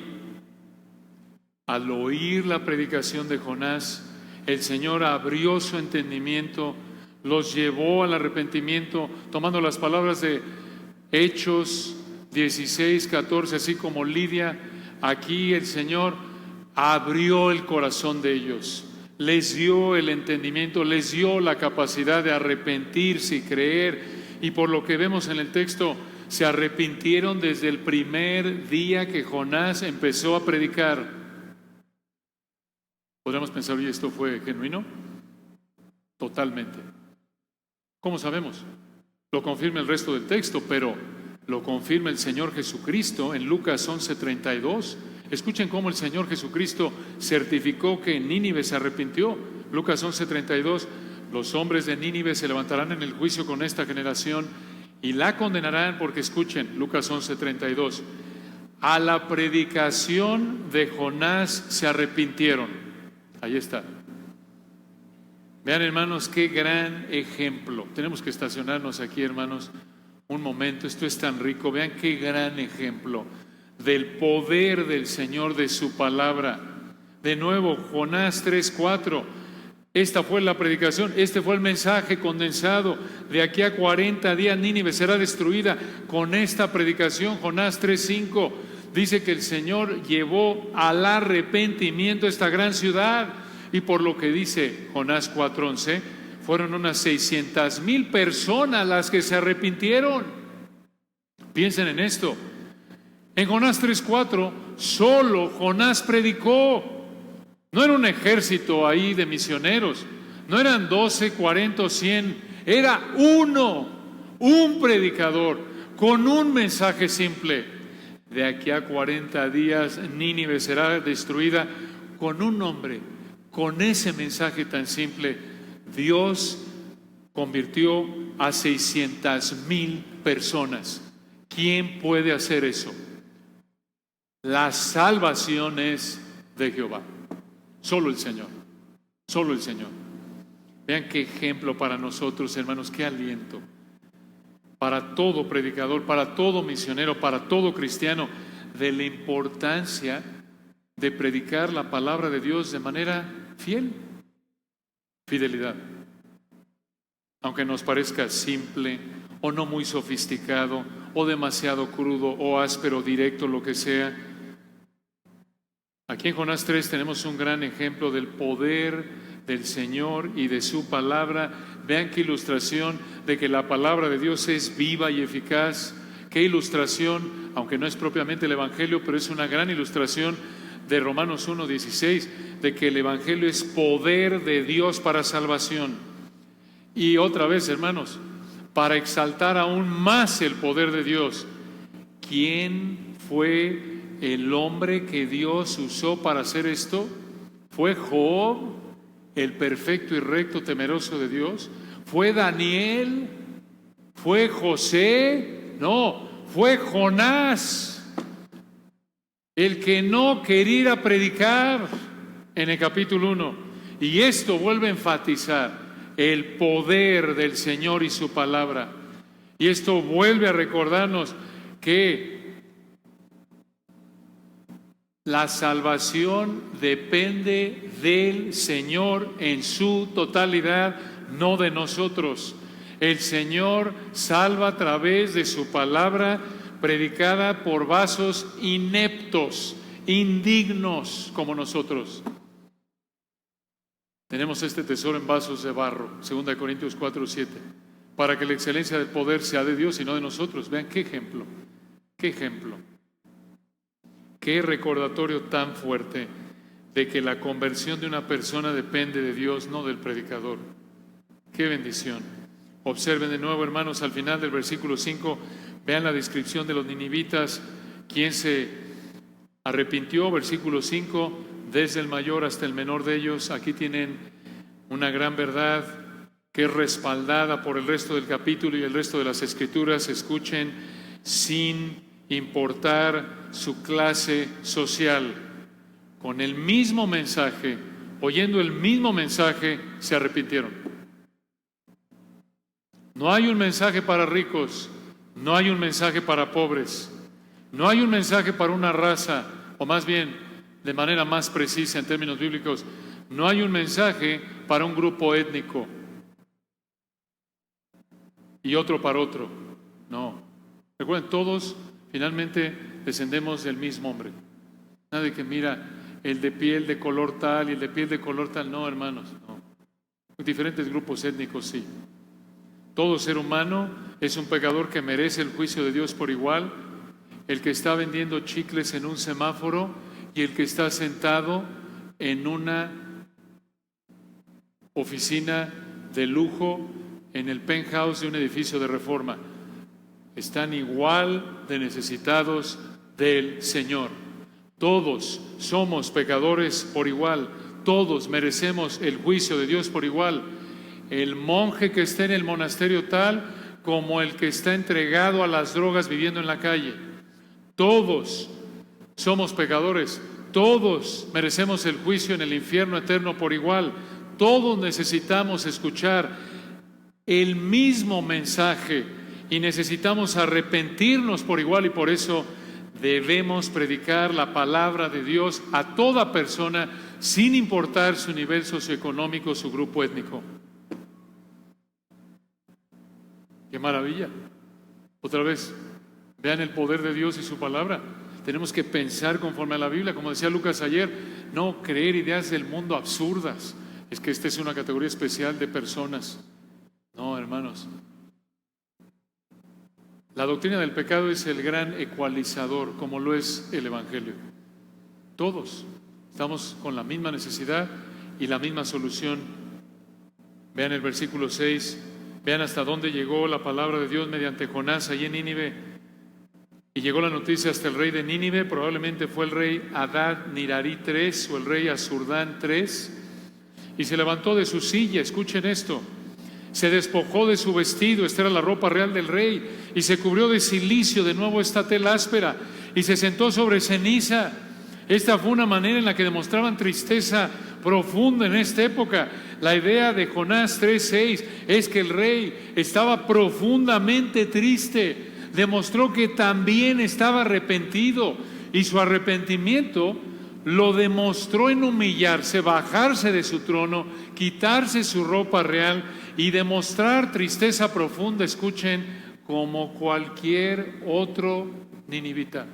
Al oír la predicación de Jonás, el Señor abrió su entendimiento, los llevó al arrepentimiento, tomando las palabras de Hechos 16, 14, así como Lidia. Aquí el Señor abrió el corazón de ellos, les dio el entendimiento, les dio la capacidad de arrepentirse y creer. Y por lo que vemos en el texto, se arrepintieron desde el primer día que Jonás empezó a predicar. ¿Podríamos pensar, oye, esto fue genuino? Totalmente. ¿Cómo sabemos? Lo confirma el resto del texto, pero lo confirma el Señor Jesucristo en Lucas 11:32. Escuchen cómo el Señor Jesucristo certificó que Nínive se arrepintió. Lucas 11:32. Los hombres de Nínive se levantarán en el juicio con esta generación y la condenarán porque, escuchen, Lucas 11:32, a la predicación de Jonás se arrepintieron. Ahí está. Vean, hermanos, qué gran ejemplo. Tenemos que estacionarnos aquí, hermanos, un momento. Esto es tan rico. Vean qué gran ejemplo del poder del Señor, de su palabra. De nuevo, Jonás 3:4. Esta fue la predicación, este fue el mensaje condensado. De aquí a 40 días Nínive será destruida. Con esta predicación, Jonás 3:5 dice que el Señor llevó al arrepentimiento esta gran ciudad. Y por lo que dice Jonás 4:11, fueron unas 600,000 personas las que se arrepintieron. Piensen en esto. En Jonás 3:4, solo Jonás predicó. No era un ejército ahí de misioneros, no eran 12, 40 o 100, era uno, un predicador con un mensaje simple. De aquí a 40 días Nínive será destruida. Con un hombre, con ese mensaje tan simple, Dios convirtió a 600,000 personas. ¿Quién puede hacer eso? La salvación es de Jehová. Solo el Señor, solo el Señor. Vean qué ejemplo para nosotros, hermanos, qué aliento. Para todo predicador, para todo misionero, para todo cristiano, de la importancia de predicar la palabra de Dios de manera fiel. Fidelidad. Aunque nos parezca simple o no muy sofisticado o demasiado crudo o áspero, directo, lo que sea. Aquí en Jonás 3 tenemos un gran ejemplo del poder del Señor y de su palabra. Vean qué ilustración de que la palabra de Dios es viva y eficaz. Qué ilustración, aunque no es propiamente el Evangelio, pero es una gran ilustración de Romanos 1:16, de que el Evangelio es poder de Dios para salvación. Y otra vez, hermanos, para exaltar aún más el poder de Dios. ¿Quién fue el hombre que Dios usó para hacer esto? ¿Fue Job, el perfecto y recto temeroso de Dios? ¿Fue Daniel? ¿Fue José? No, fue Jonás, el que no quería ir a predicar en el capítulo 1. Y esto vuelve a enfatizar el poder del Señor y su palabra. Y esto vuelve a recordarnos que la salvación depende del Señor en su totalidad, no de nosotros. El Señor salva a través de su palabra predicada por vasos ineptos, indignos como nosotros. Tenemos este tesoro en vasos de barro, 2 Corintios 4:7, para que la excelencia del poder sea de Dios y no de nosotros. Vean qué ejemplo, qué ejemplo. Qué recordatorio tan fuerte de que la conversión de una persona depende de Dios, no del predicador. Qué bendición. Observen de nuevo, hermanos, al final del versículo 5, vean la descripción de los ninivitas, quien se arrepintió, versículo 5, desde el mayor hasta el menor de ellos. Aquí tienen una gran verdad que es respaldada por el resto del capítulo y el resto de las Escrituras. Escuchen, sin importar su clase social, con el mismo mensaje, oyendo el mismo mensaje, se arrepintieron. No hay un mensaje para ricos, no hay un mensaje para pobres, no hay un mensaje para una raza, o más bien, de manera más precisa en términos bíblicos, no hay un mensaje para un grupo étnico y otro para otro. No. Recuerden, todos finalmente descendemos del mismo hombre. Nada de que mira el de piel de color tal y el de piel de color tal. No, hermanos, no. Diferentes grupos étnicos, sí. Todo ser humano es un pecador que merece el juicio de Dios por igual. El que está vendiendo chicles en un semáforo y el que está sentado en una oficina de lujo en el penthouse de un edificio de Reforma. Están igual de necesitados del Señor. Todos somos pecadores por igual. Todos merecemos el juicio de Dios por igual. El monje que está en el monasterio tal como el que está entregado a las drogas viviendo en la calle. Todos somos pecadores. Todos merecemos el juicio en el infierno eterno por igual. Todos necesitamos escuchar el mismo mensaje y necesitamos arrepentirnos por igual, y por eso debemos predicar la palabra de Dios a toda persona sin importar su nivel socioeconómico, su grupo étnico. ¡Qué maravilla! Otra vez, vean el poder de Dios y su palabra. Tenemos que pensar conforme a la Biblia, como decía Lucas ayer, no creer ideas del mundo absurdas. Es que esta es una categoría especial de personas. No, hermanos. La doctrina del pecado es el gran ecualizador, como lo es el Evangelio. Todos estamos con la misma necesidad y la misma solución. Vean el versículo 6, vean hasta dónde llegó la palabra de Dios mediante Jonás allí en Nínive. Y llegó la noticia hasta el rey de Nínive, probablemente fue el rey Adad Nirari III o el rey Asurdán III, y se levantó de su silla, escuchen esto, se despojó de su vestido, esta era la ropa real del rey, y se cubrió de cilicio, de nuevo esta tela áspera, y se sentó sobre ceniza. Esta fue una manera en la que demostraban tristeza profunda en esta época. La idea de Jonás 3:6 es que el rey estaba profundamente triste, demostró que también estaba arrepentido, y su arrepentimiento lo demostró en humillarse, bajarse de su trono, quitarse su ropa real y demostrar tristeza profunda, escuchen, como cualquier otro ninivita.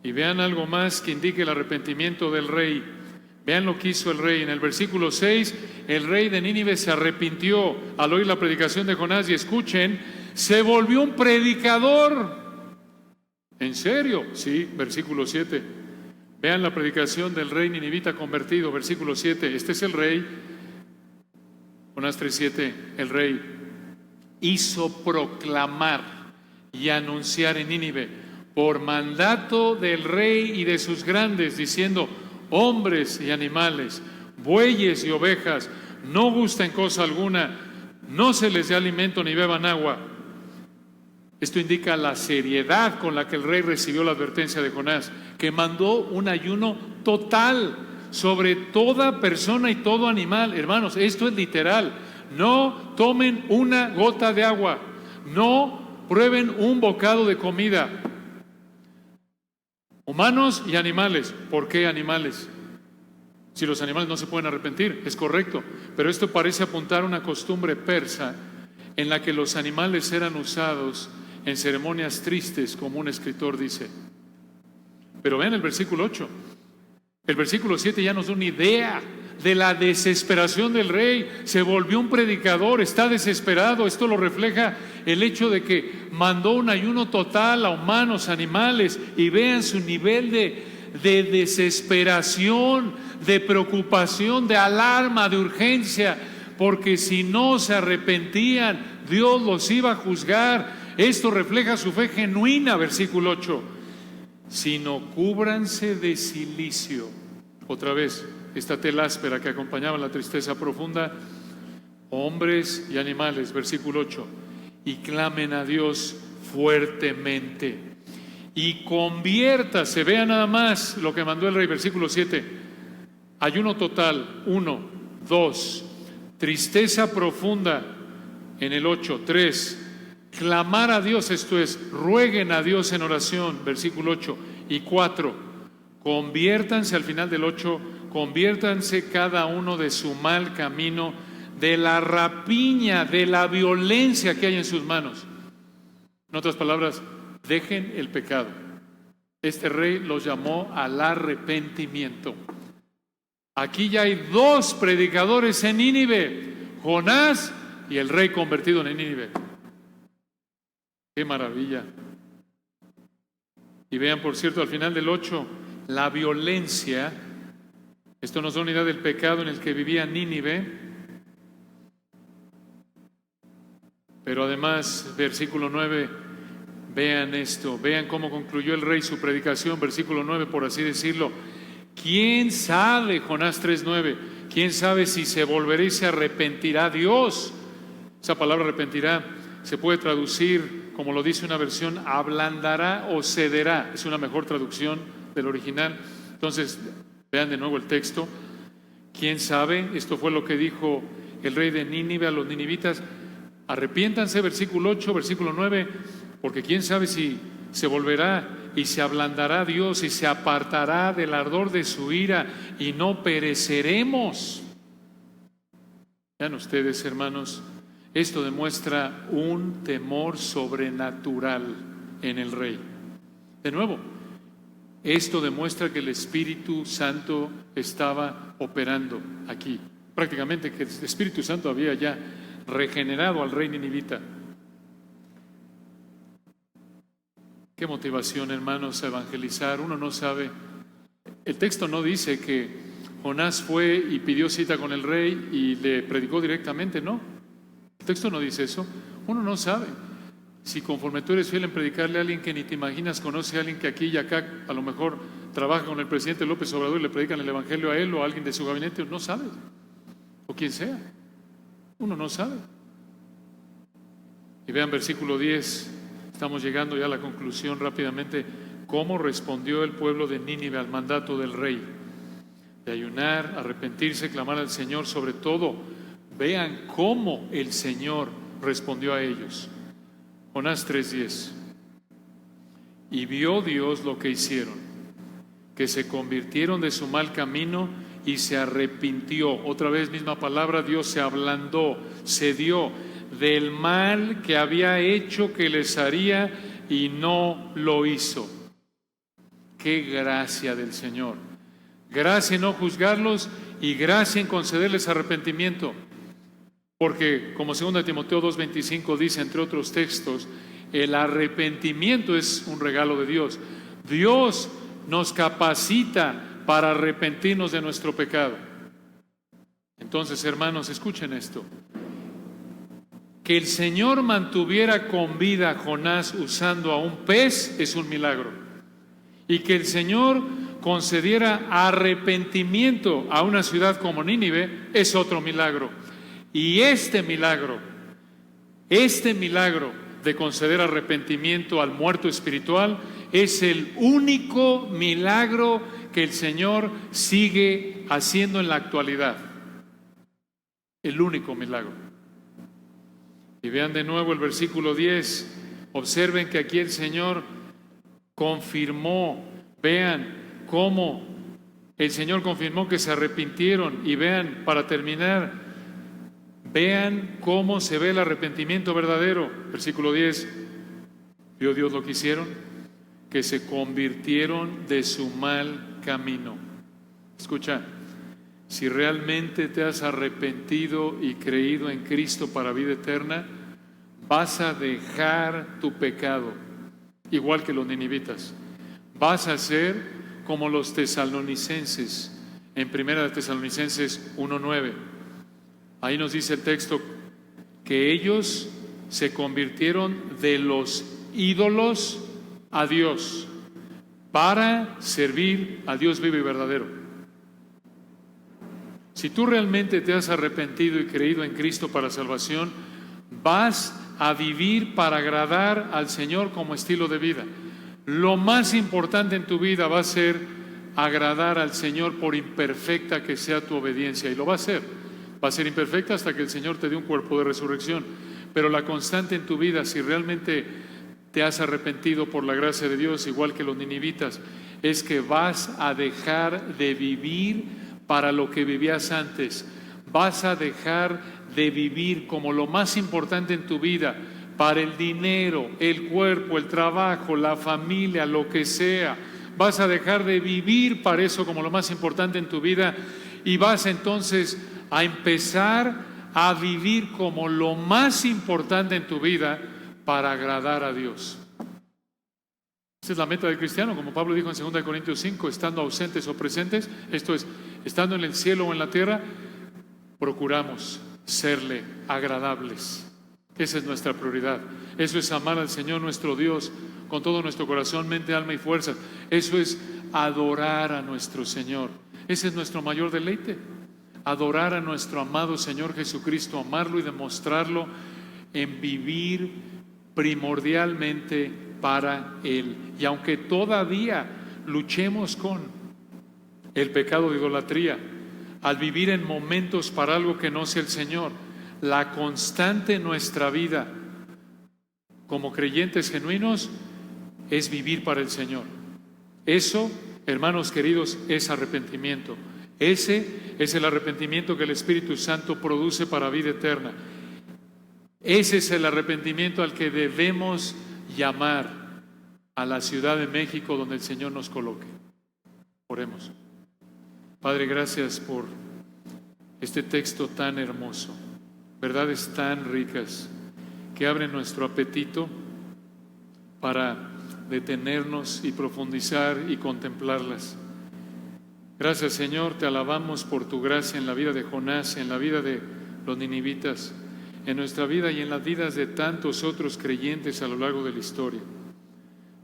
Y vean algo más que indique el arrepentimiento del rey. Vean lo que hizo el rey. En el versículo 6, el rey de Nínive se arrepintió al oír la predicación de Jonás, y escuchen, se volvió un predicador. ¿En serio? Sí, versículo 7. Vean la predicación del rey ninivita convertido, versículo 7. Este es el rey. Jonás 3:7, el rey hizo proclamar y anunciar en Nínive por mandato del rey y de sus grandes, diciendo, hombres y animales, bueyes y ovejas, no gusten cosa alguna, no se les dé alimento ni beban agua. Esto indica la seriedad con la que el rey recibió la advertencia de Jonás, que mandó un ayuno total sobre toda persona y todo animal. Hermanos, esto es literal. No tomen una gota de agua, no prueben un bocado de comida. Humanos y animales. ¿Por qué animales? Si los animales no se pueden arrepentir, es correcto. Pero esto parece apuntar a una costumbre persa en la que los animales eran usados en ceremonias tristes, como un escritor dice. Pero vean el versículo 8. El versículo 7 ya nos da una idea de la desesperación del rey. Se volvió un predicador, está desesperado. Esto lo refleja el hecho de que mandó un ayuno total a humanos, animales, y vean su nivel de desesperación, de preocupación, de alarma, de urgencia, porque si no se arrepentían, Dios los iba a juzgar. Esto refleja su fe genuina, versículo 8. sino cúbranse de cilicio. Otra vez, esta tela áspera que acompañaba la tristeza profunda, hombres y animales, versículo 8, y clamen a Dios fuertemente. Y conviértase, vea nada más lo que mandó el rey, versículo 7, ayuno total, 1, 2, tristeza profunda en el 8, 3, clamar a Dios, esto es, rueguen a Dios en oración, versículo 8, y 4, conviértanse al final del 8, conviértanse cada uno de su mal camino, de la rapiña, de la violencia que hay en sus manos. En otras palabras, dejen el pecado. Este rey los llamó al arrepentimiento. Aquí ya hay dos predicadores en Nínive, Jonás y el rey convertido en Nínive. ¡Qué maravilla! Y vean, por cierto, al final del 8, la violencia. Esto nos da una idea del pecado en el que vivía Nínive. Pero además, versículo 9, vean esto, vean cómo concluyó el rey su predicación, versículo 9, por así decirlo. ¿Quién sabe, Jonás 3:9, quién sabe si se volverá y se arrepentirá Dios? Esa palabra arrepentirá se puede traducir, como lo dice una versión, ablandará o cederá. Es una mejor traducción del original. Entonces, vean de nuevo el texto. ¿Quién sabe? Esto fue lo que dijo el rey de Nínive a los ninivitas. Arrepiéntanse, versículo 8, versículo 9, porque quién sabe si se volverá y se ablandará Dios y se apartará del ardor de su ira y no pereceremos. Vean ustedes, hermanos, esto demuestra un temor sobrenatural en el rey. De nuevo, esto demuestra que el Espíritu Santo estaba operando aquí. Prácticamente que el Espíritu Santo había ya regenerado al rey ninivita. Qué motivación, hermanos, a evangelizar. Uno no sabe. El texto no dice que Jonás fue y pidió cita con el rey y le predicó directamente, no. El texto no dice eso. Uno no sabe si conforme tú eres fiel en predicarle a alguien que ni te imaginas, conoce a alguien que aquí y acá a lo mejor trabaja con el presidente López Obrador y le predican el evangelio a él o a alguien de su gabinete, no sabes, o quien sea. Uno no sabe. Y vean versículo 10, estamos llegando ya a la conclusión rápidamente, cómo respondió el pueblo de Nínive al mandato del rey, de ayunar, arrepentirse, clamar al Señor, sobre todo, vean cómo el Señor respondió a ellos. Jonás 3:10, y vio Dios lo que hicieron, que se convirtieron de su mal camino y se arrepintió. Otra vez misma palabra, Dios se ablandó, cedió del mal que había hecho que les haría y no lo hizo. Qué gracia del Señor. Gracia en no juzgarlos y gracia en concederles arrepentimiento. Porque como 2 Timoteo 2:25 dice, entre otros textos, el arrepentimiento es un regalo de Dios. Dios nos capacita para arrepentirnos de nuestro pecado. Entonces, hermanos, escuchen esto. Que el Señor mantuviera con vida a Jonás usando a un pez es un milagro. Y que el Señor concediera arrepentimiento a una ciudad como Nínive es otro milagro. Y este milagro de conceder arrepentimiento al muerto espiritual es el único milagro que el Señor sigue haciendo en la actualidad. El único milagro. Y vean de nuevo el versículo 10. Observen que aquí el Señor confirmó. Vean cómo el Señor confirmó que se arrepintieron. Y vean, para terminar, vean cómo se ve el arrepentimiento verdadero. Versículo 10. ¿Vio Dios lo que hicieron? Que se convirtieron de su mal camino. Escucha, si realmente te has arrepentido y creído en Cristo para vida eterna, vas a dejar tu pecado, igual que los ninivitas. Vas a ser como los tesalonicenses, en 1 Tesalonicenses 1:9. Ahí nos dice el texto que ellos se convirtieron de los ídolos a Dios para servir a Dios vivo y verdadero. Si tú realmente te has arrepentido y creído en Cristo para salvación, vas a vivir para agradar al Señor como estilo de vida. Lo más importante en tu vida va a ser agradar al Señor, por imperfecta que sea tu obediencia, y lo va a hacer. Va a ser imperfecta hasta que el Señor te dé un cuerpo de resurrección, pero la constante en tu vida, si realmente te has arrepentido por la gracia de Dios, igual que los ninivitas, es que vas a dejar de vivir para lo que vivías antes. Vas a dejar de vivir como lo más importante en tu vida, para el dinero, el cuerpo, el trabajo, la familia, lo que sea. Vas a dejar de vivir para eso como lo más importante en tu vida, y vas entonces a empezar a vivir como lo más importante en tu vida para agradar a Dios. Esa es la meta del cristiano, como Pablo dijo en 2 Corintios 5, estando ausentes o presentes, esto es, estando en el cielo o en la tierra, procuramos serle agradables. Esa es nuestra prioridad. Eso es amar al Señor nuestro Dios con todo nuestro corazón, mente, alma y fuerza. Eso es adorar a nuestro Señor. Ese es nuestro mayor deleite. Adorar a nuestro amado Señor Jesucristo, amarlo y demostrarlo en vivir primordialmente para Él. Y aunque todavía luchemos con el pecado de idolatría, al vivir en momentos para algo que no sea el Señor, la constante en nuestra vida como creyentes genuinos es vivir para el Señor. Eso, hermanos queridos, es arrepentimiento. Ese es el arrepentimiento que el Espíritu Santo produce para vida eterna. Ese es el arrepentimiento al que debemos llamar a la Ciudad de México, donde el Señor nos coloque. Oremos. Padre, gracias por este texto tan hermoso, verdades tan ricas que abren nuestro apetito para detenernos y profundizar y contemplarlas. Gracias, Señor, te alabamos por tu gracia en la vida de Jonás, en la vida de los ninivitas, en nuestra vida y en las vidas de tantos otros creyentes a lo largo de la historia.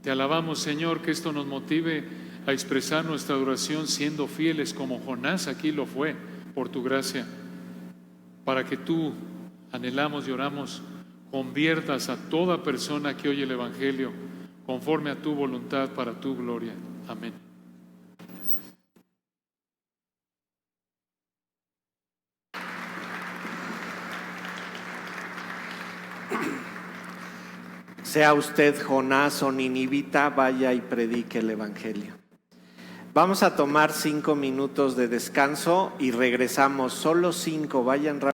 Te alabamos, Señor, que esto nos motive a expresar nuestra adoración siendo fieles como Jonás aquí lo fue, por tu gracia, para que tú, anhelamos y oramos, conviertas a toda persona que oye el Evangelio conforme a tu voluntad para tu gloria. Amén. Sea usted Jonás o ninivita, vaya y predique el Evangelio. Vamos a tomar 5 minutos de descanso y regresamos. Solo 5, vayan rápido.